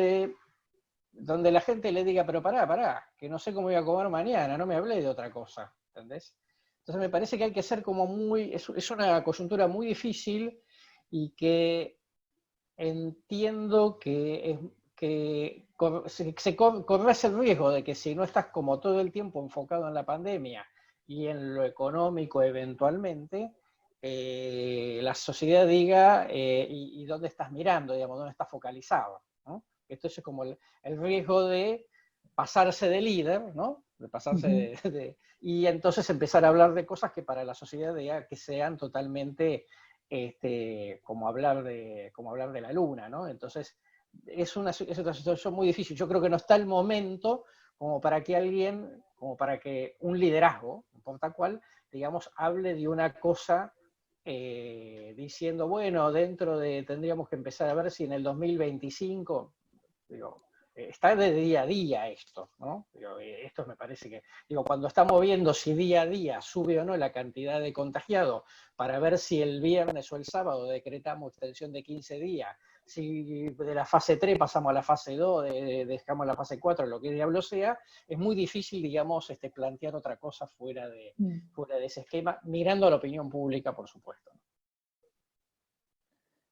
Speaker 2: donde la gente le diga, pero pará, que no sé cómo voy a comer mañana, no me hablé de otra cosa, ¿entendés? Entonces me parece que hay que ser como es una coyuntura muy difícil y que entiendo que corres el riesgo de que si no estás como todo el tiempo enfocado en la pandemia y en lo económico eventualmente, la sociedad diga, ¿y dónde estás mirando? Digamos, ¿dónde estás focalizado? ¿No? Esto es como el riesgo de pasarse de líder, ¿no? De pasarse y entonces empezar a hablar de cosas que para la sociedad diga que sean totalmente como hablar de la luna, ¿no? Entonces es una situación muy difícil. Yo creo que no está el momento como para que un liderazgo, no importa cuál, digamos, hable de una cosa diciendo, bueno, tendríamos que empezar a ver si en el 2025, digo, está de día a día esto, ¿no? Digo, esto me parece que, cuando estamos viendo si día a día sube o no la cantidad de contagiados, para ver si el viernes o el sábado decretamos extensión de 15 días, si de la fase 3 pasamos a la fase 2, dejamos la fase 4, lo que diablo sea, es muy difícil, digamos, plantear otra cosa fuera de ese esquema, mirando a la opinión pública, por supuesto.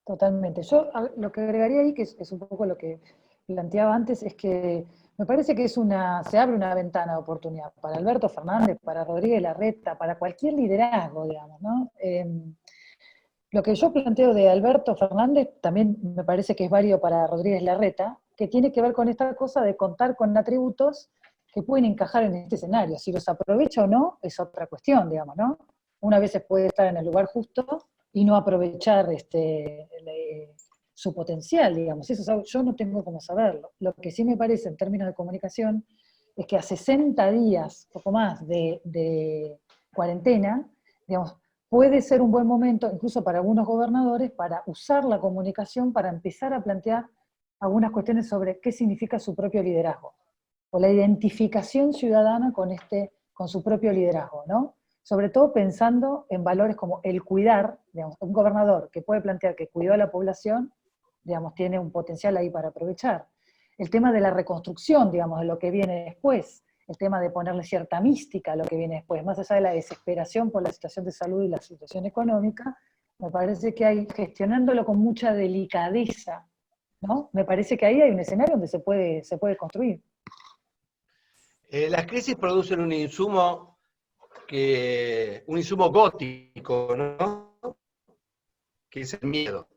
Speaker 1: Totalmente. Yo lo que agregaría ahí, que es un poco lo que planteaba antes, es que me parece que se abre una ventana de oportunidad para Alberto Fernández, para Rodríguez Larreta, para cualquier liderazgo, digamos, ¿no? Lo que yo planteo de Alberto Fernández también me parece que es válido para Rodríguez Larreta, que tiene que ver con esta cosa de contar con atributos que pueden encajar en este escenario. Si los aprovecha o no, es otra cuestión, digamos, ¿no? Una vez puede estar en el lugar justo y no aprovechar su potencial, digamos. Eso yo no tengo cómo saberlo. Lo que sí me parece en términos de comunicación es que a 60 días, poco más, de cuarentena, digamos, puede ser un buen momento, incluso para algunos gobernadores, para usar la comunicación para empezar a plantear algunas cuestiones sobre qué significa su propio liderazgo, o la identificación ciudadana con su propio liderazgo, ¿no? Sobre todo pensando en valores como el cuidar, digamos, un gobernador que puede plantear que cuidó a la población, digamos, tiene un potencial ahí para aprovechar. El tema de la reconstrucción, digamos, de lo que viene después, el tema de ponerle cierta mística a lo que viene después, más allá de la desesperación por la situación de salud y la situación económica, me parece que hay, gestionándolo con mucha delicadeza, ¿no? Me parece que ahí hay un escenario donde se puede construir.
Speaker 3: Las crisis producen un insumo gótico, ¿no? Que es el miedo.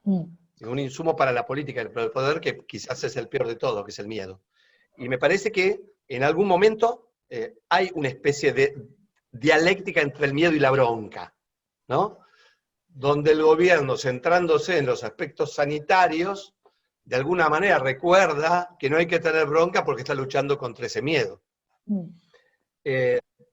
Speaker 3: Un insumo para la política, para el poder, que quizás es el peor de todo, que es el miedo. Y me parece que en algún momento hay una especie de dialéctica entre el miedo y la bronca, ¿no? Donde el gobierno, centrándose en los aspectos sanitarios, de alguna manera recuerda que no hay que tener bronca porque está luchando contra ese miedo.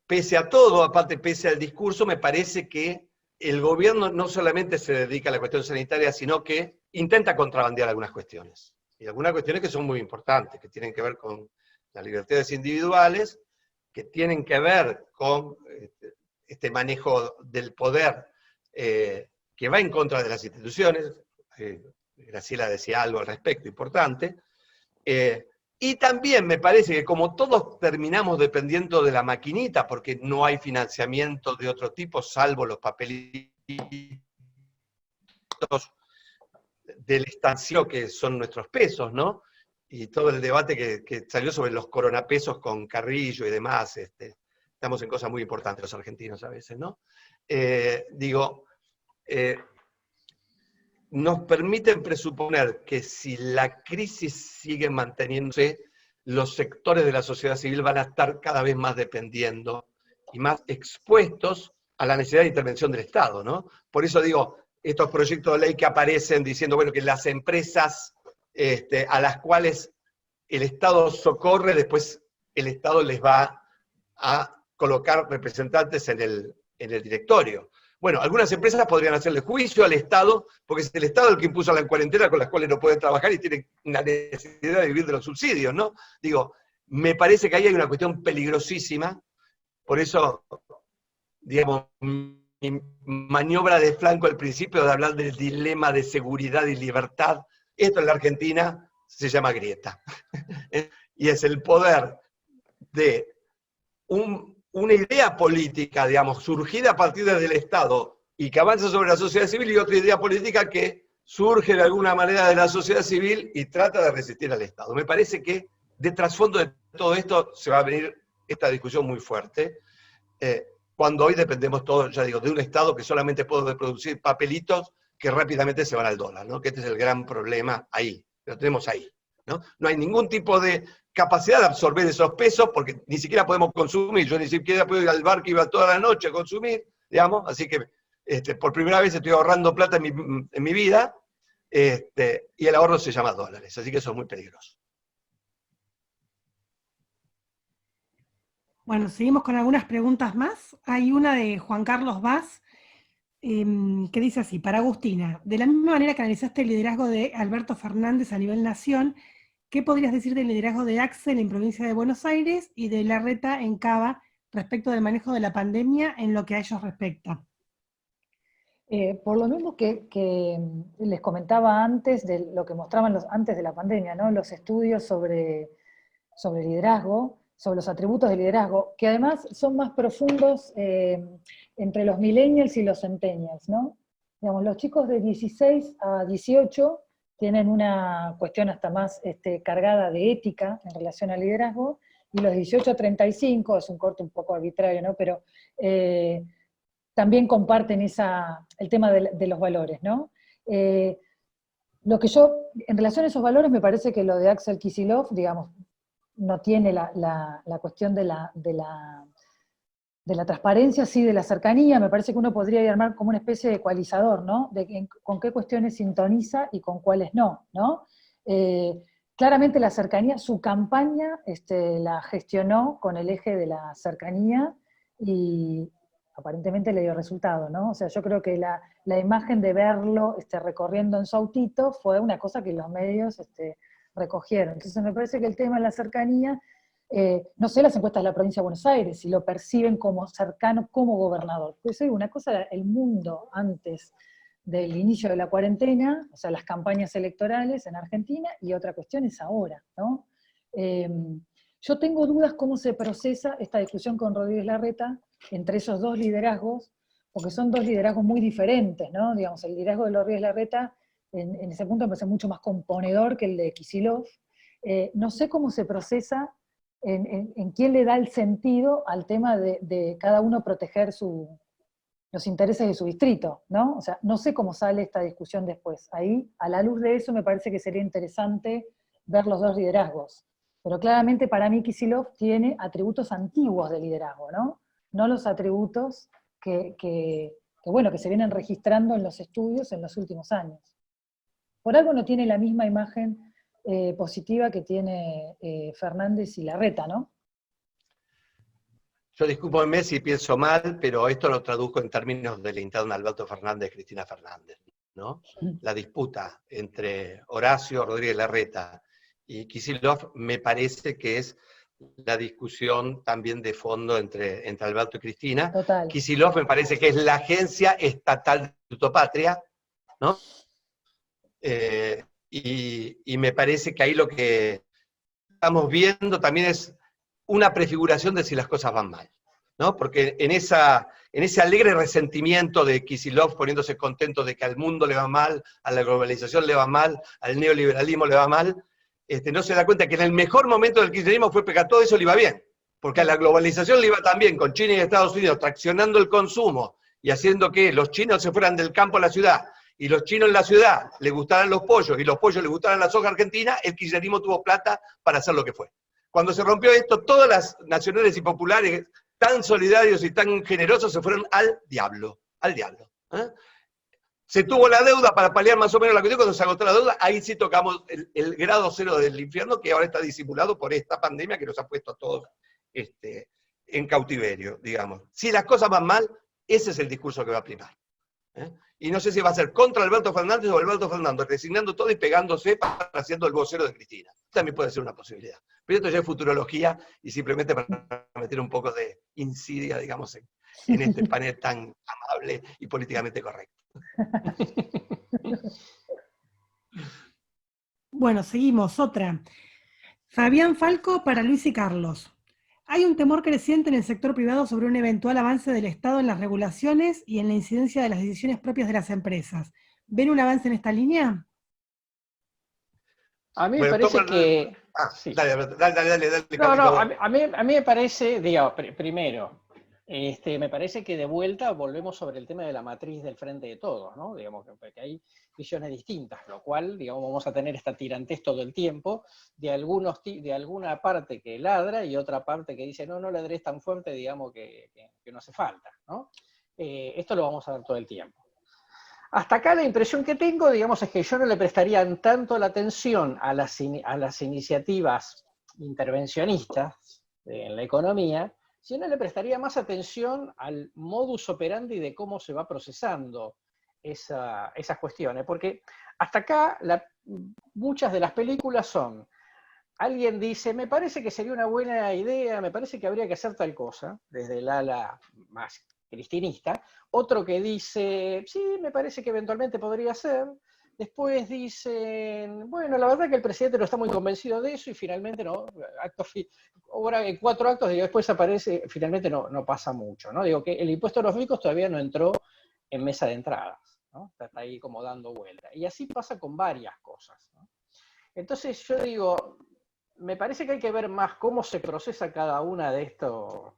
Speaker 3: Pese a todo, aparte pese al discurso, me parece que el gobierno no solamente se dedica a la cuestión sanitaria, sino que intenta contrabandear algunas cuestiones. Y algunas cuestiones que son muy importantes, que tienen que ver con las libertades individuales, que tienen que ver con este manejo del poder que va en contra de las instituciones. Graciela decía algo al respecto, importante. Y también me parece que como todos terminamos dependiendo de la maquinita, porque no hay financiamiento de otro tipo, salvo los papelitos del estancio que son nuestros pesos, ¿no? Y todo el debate que salió sobre los coronapesos con Carrillo y demás, estamos en cosas muy importantes los argentinos a veces, ¿no? Nos permiten presuponer que si la crisis sigue manteniéndose, los sectores de la sociedad civil van a estar cada vez más dependiendo y más expuestos a la necesidad de intervención del Estado, ¿no? Por eso digo, estos proyectos de ley que aparecen diciendo, bueno, que las empresas a las cuales el Estado socorre, después el Estado les va a colocar representantes en el directorio. Bueno, algunas empresas podrían hacerle juicio al Estado, porque es el Estado el que impuso la cuarentena con las cuales no pueden trabajar y tienen la necesidad de vivir de los subsidios, ¿no? Digo, Me parece que ahí hay una cuestión peligrosísima, por eso, digamos, mi maniobra de flanco al principio de hablar del dilema de seguridad y libertad, esto en la Argentina se llama grieta. Y es el poder de una idea política, digamos, surgida a partir del Estado y que avanza sobre la sociedad civil, y otra idea política que surge de alguna manera de la sociedad civil y trata de resistir al Estado. Me parece que de trasfondo de todo esto se va a venir esta discusión muy fuerte, cuando hoy dependemos todos, ya digo, de un Estado que solamente puede producir papelitos que rápidamente se van al dólar, ¿no? Que este es el gran problema ahí, lo tenemos ahí, ¿no? No hay ningún tipo de capacidad de absorber esos pesos, porque ni siquiera podemos consumir, yo ni siquiera puedo ir al bar que iba toda la noche a consumir, digamos, así que por primera vez estoy ahorrando plata en mi vida, y el ahorro se llama dólares, así que eso es muy peligroso.
Speaker 4: Bueno, seguimos con algunas preguntas más. Hay una de Juan Carlos Vaz, que dice así: para Agustina, de la misma manera que analizaste el liderazgo de Alberto Fernández a nivel nación, ¿qué podrías decir del liderazgo de Axel en provincia de Buenos Aires y de Larreta en Cava respecto del manejo de la pandemia en lo que a ellos respecta?
Speaker 1: Por lo mismo que les comentaba antes, de lo que mostraban antes de la pandemia, ¿no? Los estudios sobre liderazgo, sobre los atributos de liderazgo, que además son más profundos entre los millennials y los centennials, ¿no? Digamos, los chicos de 16 a 18 tienen una cuestión hasta más cargada de ética en relación al liderazgo, y los 18 a 35, es un corte un poco arbitrario, ¿no? Pero también comparten el tema de los valores, ¿no? Lo que en relación a esos valores, me parece que lo de Axel Kicillof, digamos, no tiene la cuestión de la transparencia, sí, de la cercanía. Me parece que uno podría armar como una especie de ecualizador, ¿no? Con qué cuestiones sintoniza y con cuáles no, ¿no? Claramente la cercanía, su campaña la gestionó con el eje de la cercanía y aparentemente le dio resultado, ¿no? O sea, yo creo que la imagen de verlo recorriendo en su autito fue una cosa que los medios recogieron. Entonces me parece que el tema de la cercanía, no sé las encuestas de la provincia de Buenos Aires, si lo perciben como cercano, como gobernador. Pues una cosa era el mundo antes del inicio de la cuarentena, o sea, las campañas electorales en Argentina, y otra cuestión es ahora, ¿no? Yo tengo dudas cómo se procesa esta discusión con Rodríguez Larreta entre esos dos liderazgos, porque son dos liderazgos muy diferentes, ¿no? Digamos, el liderazgo de Rodríguez Larreta en ese punto me parece mucho más componedor que el de Kicillof. No sé cómo se procesa, en quién le da el sentido al tema de cada uno proteger los intereses de su distrito, ¿no? O sea, no sé cómo sale esta discusión después. Ahí, a la luz de eso, me parece que sería interesante ver los dos liderazgos. Pero claramente para mí Kicillof tiene atributos antiguos de liderazgo, ¿no? No los atributos que se vienen registrando en los estudios en los últimos años. Por algo no tiene la misma imagen positiva que tiene Fernández y Larreta, ¿no?
Speaker 3: Yo discúlpeme si pienso mal, pero esto lo traduzco en términos del interno Alberto Fernández, Cristina Fernández, ¿no? La disputa entre Horacio Rodríguez Larreta y Kicillof me parece que es la discusión también de fondo entre Alberto y Cristina.
Speaker 1: Total.
Speaker 3: Kicillof me parece que es la agencia estatal de Instituto Patria, ¿no? Y me parece que ahí lo que estamos viendo también es una prefiguración de si las cosas van mal, ¿no? Porque en ese alegre resentimiento de Kicillof poniéndose contento de que al mundo le va mal, a la globalización le va mal, al neoliberalismo le va mal, no se da cuenta que en el mejor momento del kirchnerismo fue porque a todo eso le iba bien, porque a la globalización le iba también, con China y Estados Unidos traccionando el consumo y haciendo que los chinos se fueran del campo a la ciudad, y los chinos en la ciudad les gustaran los pollos, y los pollos les gustaran la soja argentina, el kirchnerismo tuvo plata para hacer lo que fue. Cuando se rompió esto, todas las nacionales y populares, tan solidarios y tan generosos, se fueron al diablo, al diablo. Se tuvo la deuda para paliar más o menos la cuestión. Cuando se agotó la deuda, ahí sí tocamos el grado cero del infierno, que ahora está disimulado por esta pandemia que nos ha puesto a todos en cautiverio, digamos. Si las cosas van mal, ese es el discurso que va a primar. Y no sé si va a ser contra Alberto Fernández o Alberto Fernández, resignando todo y pegándose para haciendo el vocero de Cristina. También puede ser una posibilidad. Pero esto ya es futurología y simplemente para meter un poco de insidia, digamos, en este panel tan amable y políticamente correcto.
Speaker 4: Bueno, seguimos. Otra. Fabián Falco para Luis y Carlos. Hay un temor creciente en el sector privado sobre un eventual avance del Estado en las regulaciones y en la incidencia de las decisiones propias de las empresas. ¿Ven un avance en esta línea?
Speaker 2: A mí me parece que...
Speaker 3: Sí. Dale.
Speaker 2: No, a mí me parece, digamos, primero, me parece que de vuelta volvemos sobre el tema de la matriz del Frente de Todos, ¿no? Digamos que hay visiones distintas, lo cual, digamos, vamos a tener esta tirantez todo el tiempo de alguna parte que ladra y otra parte que dice, no ladres tan fuerte, digamos, que no hace falta, ¿no? Esto lo vamos a ver todo el tiempo. Hasta acá la impresión que tengo, digamos, es que yo no le prestaría tanto la atención a las iniciativas intervencionistas en la economía, sino le prestaría más atención al modus operandi de cómo se va procesando esas cuestiones. Porque hasta acá muchas de las películas son, alguien dice, me parece que sería una buena idea, me parece que habría que hacer tal cosa, desde el ala más cristinista, otro que dice, sí, me parece que eventualmente podría ser, después dicen, bueno, la verdad que el presidente no está muy convencido de eso y finalmente no, ahora en 4 actos y después aparece, finalmente no pasa mucho, ¿no? Digo que el impuesto a los ricos todavía no entró en mesa de entradas, ¿no? Está ahí como dando vuelta. Y así pasa con varias cosas, ¿no? Entonces yo digo, me parece que hay que ver más cómo se procesa cada una de estos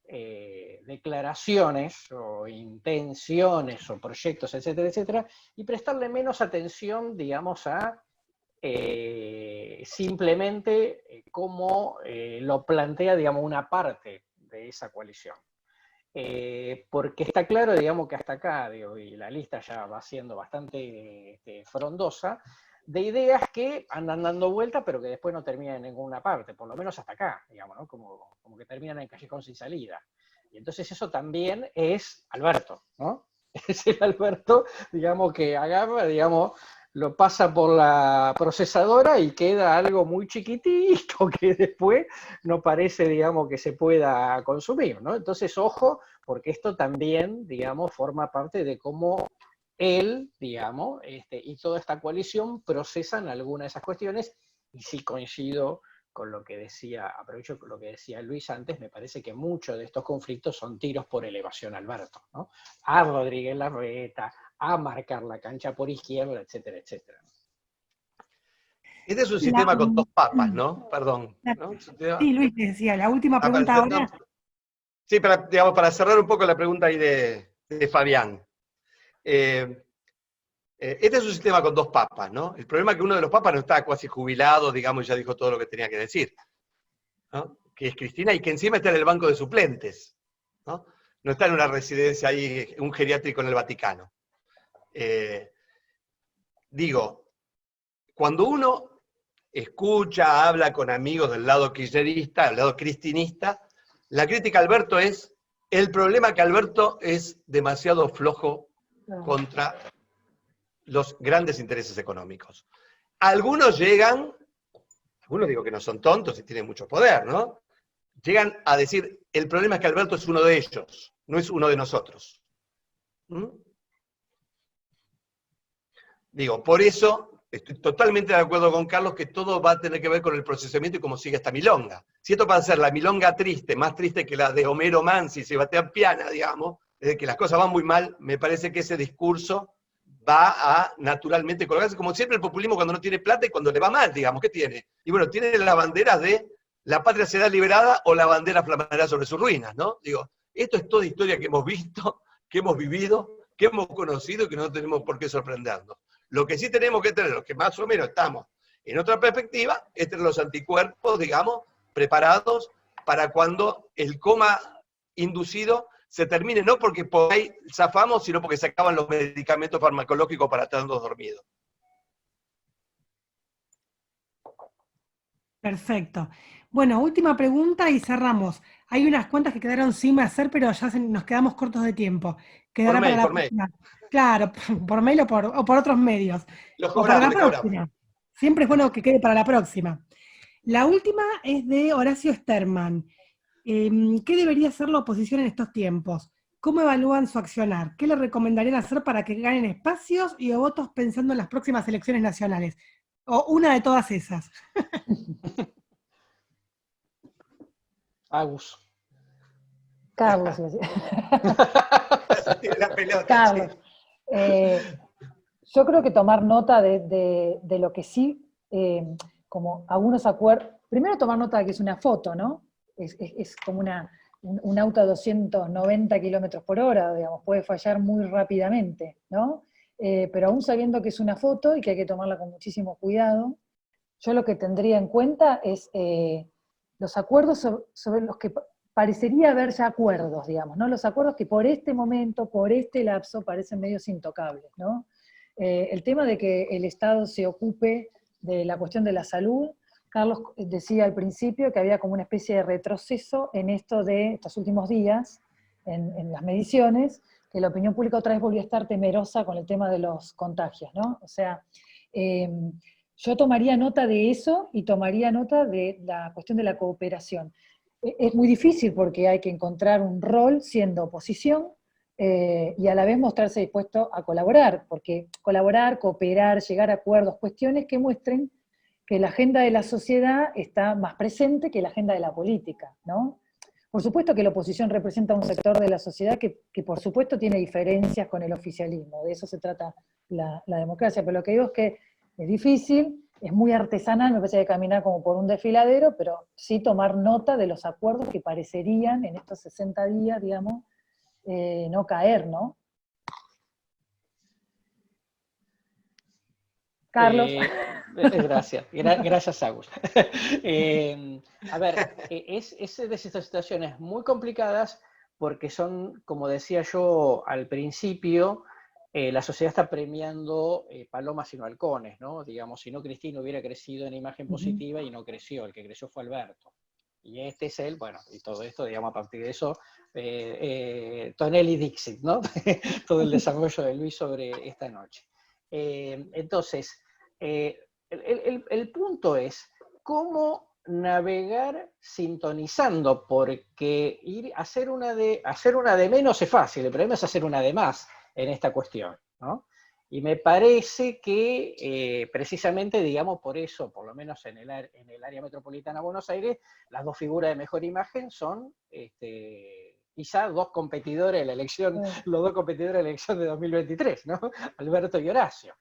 Speaker 2: declaraciones o intenciones o proyectos, etcétera, etcétera, y prestarle menos atención, digamos, a simplemente cómo lo plantea, digamos, una parte de esa coalición. Porque está claro, digamos, que hasta acá, digo, y la lista ya va siendo bastante frondosa, de ideas que andan dando vuelta, pero que después no terminan en ninguna parte, por lo menos hasta acá, digamos, ¿no? Como que terminan en callejón sin salida. Y entonces eso también es Alberto, ¿no? Es el Alberto, digamos, que agarra, digamos, lo pasa por la procesadora y queda algo muy chiquitito que después no parece, digamos, que se pueda consumir, ¿no? Entonces, ojo, porque esto también, digamos, forma parte de cómo él, digamos, y toda esta coalición procesan algunas de esas cuestiones, y sí coincido con lo que decía, aprovecho lo que decía Luis antes, me parece que muchos de estos conflictos son tiros por elevación a Alberto, ¿no? A Rodríguez Larreta, a marcar la cancha por izquierda, etcétera, etcétera.
Speaker 3: Este es un sistema con 2 papas, ¿no? Perdón. ¿no?
Speaker 4: Sí, Luis decía, la última pregunta ahora.
Speaker 3: Sí, para cerrar un poco la pregunta ahí de Fabián. Este es un sistema con 2 papas, ¿no? El problema es que uno de los papas no está casi jubilado, digamos, y ya dijo todo lo que tenía que decir, ¿no? Que es Cristina, y que encima está en el banco de suplentes, ¿no? No está en una residencia ahí, un geriátrico en el Vaticano. Digo, cuando uno escucha, habla con amigos del lado kirchnerista, del lado cristinista, la crítica a Alberto es, el problema que Alberto es demasiado flojo contra los grandes intereses económicos. Algunos llegan, algunos digo que no son tontos y tienen mucho poder, ¿no? Llegan a decir, el problema es que Alberto es uno de ellos, no es uno de nosotros. Digo, por eso estoy totalmente de acuerdo con Carlos que todo va a tener que ver con el procesamiento y cómo sigue esta milonga. Si esto va a ser la milonga triste, más triste que la de Homero Manzi y Sebastián Piana, digamos, desde que las cosas van muy mal, me parece que ese discurso va a naturalmente colgarse, como siempre el populismo cuando no tiene plata y cuando le va mal, digamos, ¿qué tiene? Y bueno, tiene las banderas de la patria será liberada o la bandera flamará sobre sus ruinas, ¿no? Digo, esto es toda historia que hemos visto, que hemos vivido, que hemos conocido y que no tenemos por qué sorprendernos. Lo que sí tenemos que tener, los que más o menos estamos en otra perspectiva, es tener los anticuerpos, digamos, preparados para cuando el coma inducido se termine, no porque por ahí zafamos, sino porque se acaban los medicamentos farmacológicos para estarnos dormidos.
Speaker 4: Perfecto. Bueno, última pregunta y cerramos. Hay unas cuantas que quedaron sin hacer, pero ya nos quedamos cortos de tiempo. Quedará para la
Speaker 3: por mail.
Speaker 4: próxima. Claro, por mail o por otros medios.
Speaker 3: Los
Speaker 4: O para
Speaker 3: cobramos,
Speaker 4: la
Speaker 3: le cobramos.
Speaker 4: próxima. Siempre es bueno que quede para la próxima. La última es de Horacio Sterman. ¿Qué debería hacer la oposición en estos tiempos? ¿Cómo evalúan su accionar? ¿Qué le recomendarían hacer para que ganen espacios y votos pensando en las próximas elecciones nacionales? O una de todas esas.
Speaker 2: Agus.
Speaker 1: Carlos.
Speaker 3: Tiene la pelota,
Speaker 1: Carlos.
Speaker 3: sí.
Speaker 1: Yo creo que tomar nota de lo que sí, como algunos acuerdos, primero tomar nota de que es una foto, ¿no? Es como un auto a 290 kilómetros por hora, digamos, puede fallar muy rápidamente, ¿no? Pero aún sabiendo que es una foto y que hay que tomarla con muchísimo cuidado, yo lo que tendría en cuenta es los acuerdos sobre los que parecería haber ya acuerdos, digamos, ¿no? Los acuerdos que por este momento, por este lapso, parecen medios intocables, ¿no? El tema de que el Estado se ocupe de la cuestión de la salud, Carlos decía al principio que había como una especie de retroceso en esto de estos últimos días, en las mediciones, que la opinión pública otra vez volvió a estar temerosa con el tema de los contagios, ¿no? O sea, yo tomaría nota de eso y tomaría nota de la cuestión de la cooperación. Es muy difícil porque hay que encontrar un rol siendo oposición, y a la vez mostrarse dispuesto a colaborar, porque colaborar, cooperar, llegar a acuerdos, cuestiones que muestren que la agenda de la sociedad está más presente que la agenda de la política, ¿no? Por supuesto que la oposición representa un sector de la sociedad que por supuesto tiene diferencias con el oficialismo, de eso se trata la democracia, pero lo que digo es que es difícil, es muy artesanal, me parece que caminar como por un desfiladero, pero sí tomar nota de los acuerdos que parecerían en estos 60 días, digamos, no caer, ¿no? Carlos.
Speaker 2: Gracias, gracias Agus. A ver, es de estas situaciones muy complicadas porque son, como decía yo al principio, la sociedad está premiando palomas y no halcones, ¿no? Digamos, si no Cristina hubiera crecido en imagen positiva y no creció, el que creció fue Alberto. Y este es él, bueno, y todo esto, digamos, a partir de eso, Tonelli Dixit, ¿no? Todo el desarrollo de Luis sobre esta noche. Entonces, el punto es cómo navegar sintonizando, porque hacer una de menos es fácil, el problema es hacer una de más en esta cuestión, ¿no? Y me parece que precisamente, digamos, por eso, por lo menos en el área metropolitana de Buenos Aires, las dos figuras de mejor imagen son quizás dos competidores de la elección, los dos competidores de la elección de 2023, ¿no? Alberto y Horacio.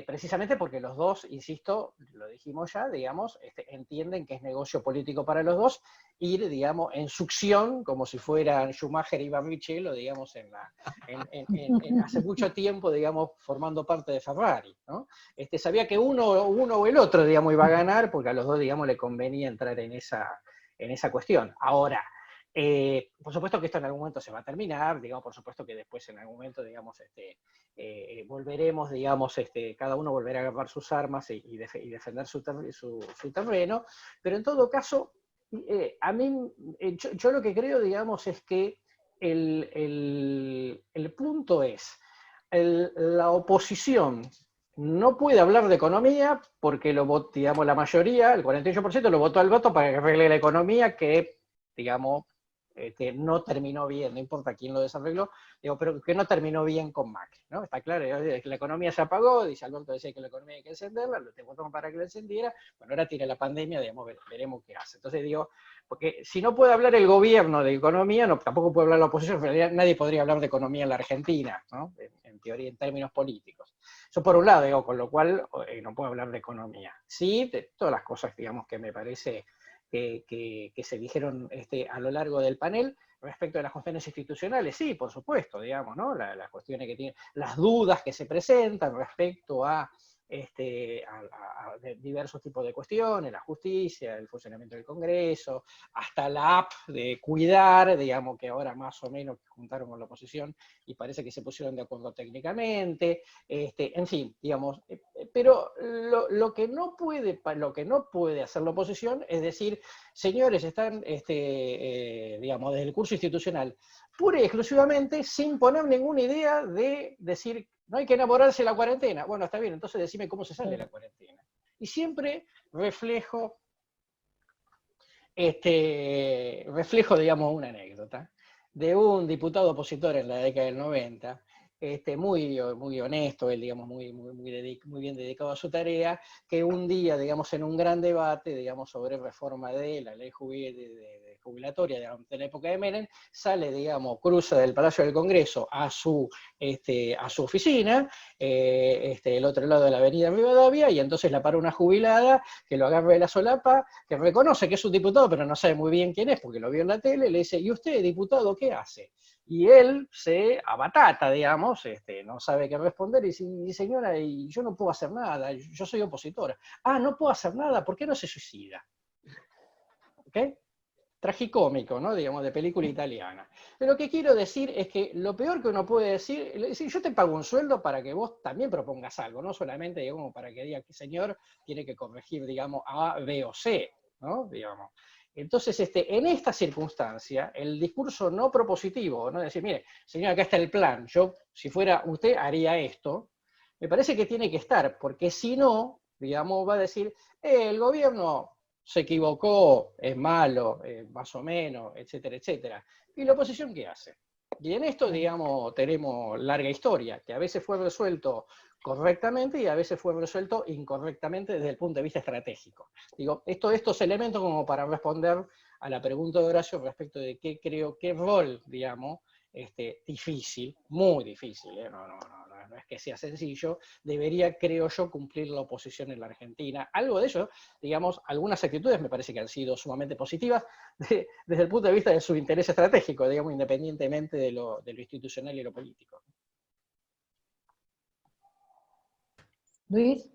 Speaker 2: Precisamente porque los dos, insisto, lo dijimos ya, digamos, entienden que es negocio político para los dos ir, digamos, en succión, como si fueran Schumacher y Barrichello, digamos, hace mucho tiempo, digamos, formando parte de Ferrari, ¿no? Sabía que uno o el otro, digamos, iba a ganar, porque a los dos, digamos, le convenía entrar en esa cuestión. Ahora, por supuesto que esto en algún momento se va a terminar, digamos, por supuesto que después en algún momento, digamos, volveremos, digamos, cada uno volverá a agarrar sus armas y defender su terreno, pero en todo caso, a mí, yo lo que creo, digamos, es que el punto es, la oposición no puede hablar de economía porque digamos, la mayoría, el 48%, lo votó al voto para que arregle la economía que, digamos, no terminó bien, no importa quién lo desarregló, digo, pero que no terminó bien con Macri, ¿no? Está claro, la economía se apagó, dice Alberto, decía que la economía hay que encenderla, lo votamos para que la encendiera, bueno, ahora tiene la pandemia, digamos, veremos qué hace. Entonces digo, porque si no puede hablar el gobierno de economía, tampoco puede hablar la oposición, en realidad nadie podría hablar de economía en la Argentina, ¿no? En teoría, en términos políticos. Eso por un lado, digo, con lo cual no puedo hablar de economía. Sí, de todas las cosas, digamos, que me parece que se dijeron a lo largo del panel. Respecto a las cuestiones institucionales, sí, por supuesto, digamos, ¿no? Las cuestiones que tienen, las dudas que se presentan respecto a de diversos tipos de cuestiones, la justicia, el funcionamiento del Congreso, hasta la app de cuidar, digamos que ahora más o menos juntaron con la oposición y parece que se pusieron de acuerdo técnicamente, en fin, digamos, pero lo que no puede hacer la oposición es decir, señores, están, digamos, desde el curso institucional, pura y exclusivamente sin poner ninguna idea de decir, no hay que enamorarse de la cuarentena. Bueno, está bien, entonces decime cómo se sale de la cuarentena. Y siempre reflejo, digamos, una anécdota de un diputado opositor en la década del 90, muy honesto, él, digamos, muy bien dedicado a su tarea, que un día, digamos, en un gran debate, digamos, sobre reforma de la ley jubilatoria de la época de Menem, sale, digamos, cruza del Palacio del Congreso a su oficina, el otro lado de la avenida Rivadavia, y entonces la para una jubilada que lo agarra de la solapa, que reconoce que es un diputado, pero no sabe muy bien quién es, porque lo vio en la tele, le dice, ¿y usted, diputado, qué hace? Y él se abatata, digamos, no sabe qué responder, y dice, señora, y yo no puedo hacer nada, yo soy opositora. Ah, no puedo hacer nada, ¿por qué no se suicida? ¿Ok? Tragicómico, ¿no? Digamos, de película italiana. Pero lo que quiero decir es que lo peor que uno puede decir es decir, yo te pago un sueldo para que vos también propongas algo, no solamente, digamos, para que diga que el señor tiene que corregir, digamos, A, B o C, ¿no? Digamos. Entonces, en esta circunstancia, el discurso no propositivo, ¿no? Decir, mire, señor, acá está el plan, yo, si fuera usted, haría esto, me parece que tiene que estar, porque si no, digamos, va a decir, el gobierno se equivocó, es malo, más o menos, etcétera, etcétera. ¿Y la oposición qué hace? Y en esto, digamos, tenemos larga historia, que a veces fue resuelto correctamente y a veces fue resuelto incorrectamente desde el punto de vista estratégico. Digo, estos elementos como para responder a la pregunta de Horacio respecto de qué rol, digamos, difícil, muy difícil, no es que sea sencillo, debería, creo yo, cumplir la oposición en la Argentina. Algo de ello, digamos, algunas actitudes me parece que han sido sumamente positivas desde el punto de vista de su interés estratégico, digamos, independientemente de lo institucional y lo político.
Speaker 1: Luis,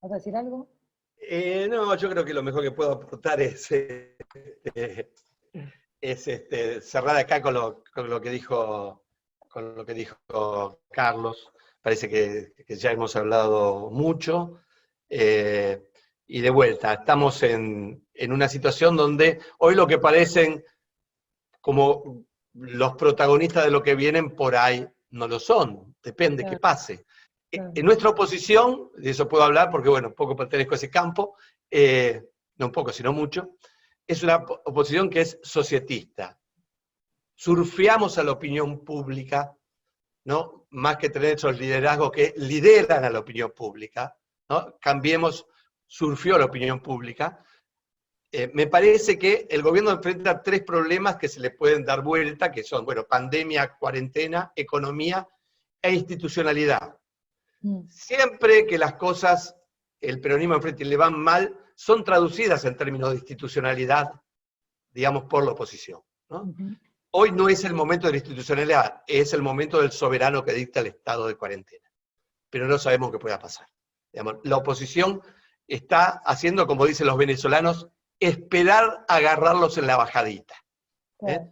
Speaker 1: ¿vas a decir algo?
Speaker 3: No, yo creo que lo mejor que puedo aportar es cerrar acá con lo que dijo Carlos. Parece que ya hemos hablado mucho. Y de vuelta, estamos en una situación donde hoy lo que parecen como los protagonistas de lo que vienen por ahí no lo son. Depende qué pase. En nuestra oposición, de eso puedo hablar porque, bueno, un poco pertenezco a ese campo, no un poco, sino mucho, es una oposición que es societista. Surfeamos a la opinión pública, ¿no? Más que tener esos liderazgos que lideran a la opinión pública, ¿no? Cambiemos, surfeó a la opinión pública. Me parece que el gobierno enfrenta 3 problemas que se le pueden dar vuelta, que son, bueno, pandemia, cuarentena, economía e institucionalidad. Siempre que las cosas, el peronismo enfrente le van mal, son traducidas en términos de institucionalidad, digamos, por la oposición, ¿no? Hoy no es el momento de la institucionalidad, es el momento del soberano que dicta el estado de cuarentena. Pero no sabemos qué pueda pasar. Digamos, la oposición está haciendo, como dicen los venezolanos, esperar agarrarlos en la bajadita.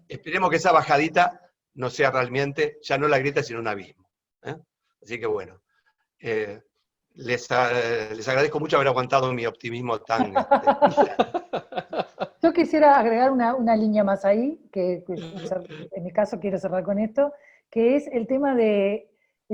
Speaker 3: Esperemos que esa bajadita no sea realmente, ya no la grieta, sino un abismo. Así que bueno, les agradezco mucho haber aguantado mi optimismo tan...
Speaker 1: Yo quisiera agregar una línea más ahí, que en mi caso quiero cerrar con esto, que es el tema de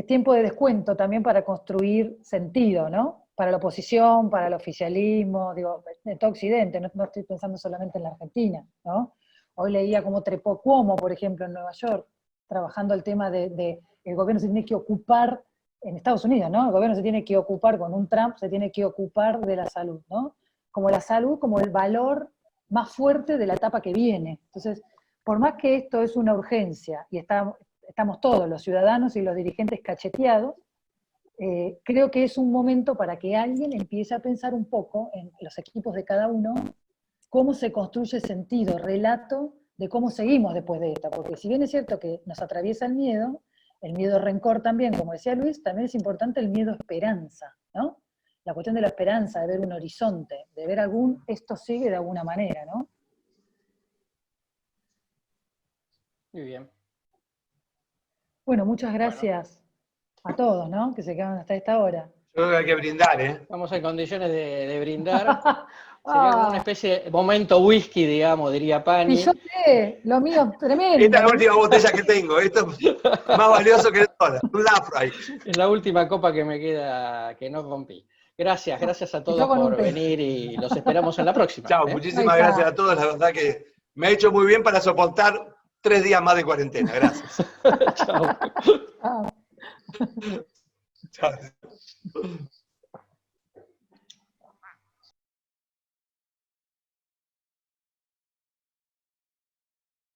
Speaker 1: tiempo de descuento también para construir sentido, ¿no? Para la oposición, para el oficialismo, digo, en todo Occidente, no estoy pensando solamente en la Argentina, ¿no? Hoy leía cómo trepó Cuomo, por ejemplo, en Nueva York, trabajando el tema de el gobierno se tiene que ocupar, en Estados Unidos, ¿no? El gobierno se tiene que ocupar, con un Trump, se tiene que ocupar de la salud, ¿no? Como la salud, como el valor más fuerte de la etapa que viene. Entonces, por más que esto es una urgencia, y estamos todos, los ciudadanos y los dirigentes cacheteados, creo que es un momento para que alguien empiece a pensar un poco en los equipos de cada uno, cómo se construye sentido, relato de cómo seguimos después de esta, porque si bien es cierto que nos atraviesa el miedo, el miedo rencor también, como decía Luis, también es importante el miedo esperanza, ¿no? La cuestión de la esperanza, de ver un horizonte, de ver esto sigue de alguna manera, ¿no?
Speaker 2: Muy bien.
Speaker 1: Bueno, muchas gracias a todos, ¿no? Que se quedaron hasta esta hora.
Speaker 3: Yo creo que hay que brindar, ¿eh?
Speaker 2: Estamos en condiciones de brindar. Sería como una especie de momento whisky, digamos, diría Pani.
Speaker 1: Y yo sé, lo mío es tremendo.
Speaker 3: Esta es la última botella que tengo. Esto es más valioso que el dólar. Un Lafroy.
Speaker 2: Es la última copa que me queda, que no rompí. Gracias a todos
Speaker 1: yo con un
Speaker 2: por
Speaker 1: té.
Speaker 2: venir y los esperamos en la próxima.
Speaker 3: Chao,
Speaker 2: ¿eh?
Speaker 3: muchísimas
Speaker 1: Ahí está.
Speaker 3: gracias a todos. La verdad que me ha hecho muy bien para soportar 3 días más de cuarentena. Gracias.
Speaker 2: Chao.
Speaker 1: Ah.
Speaker 3: Chao.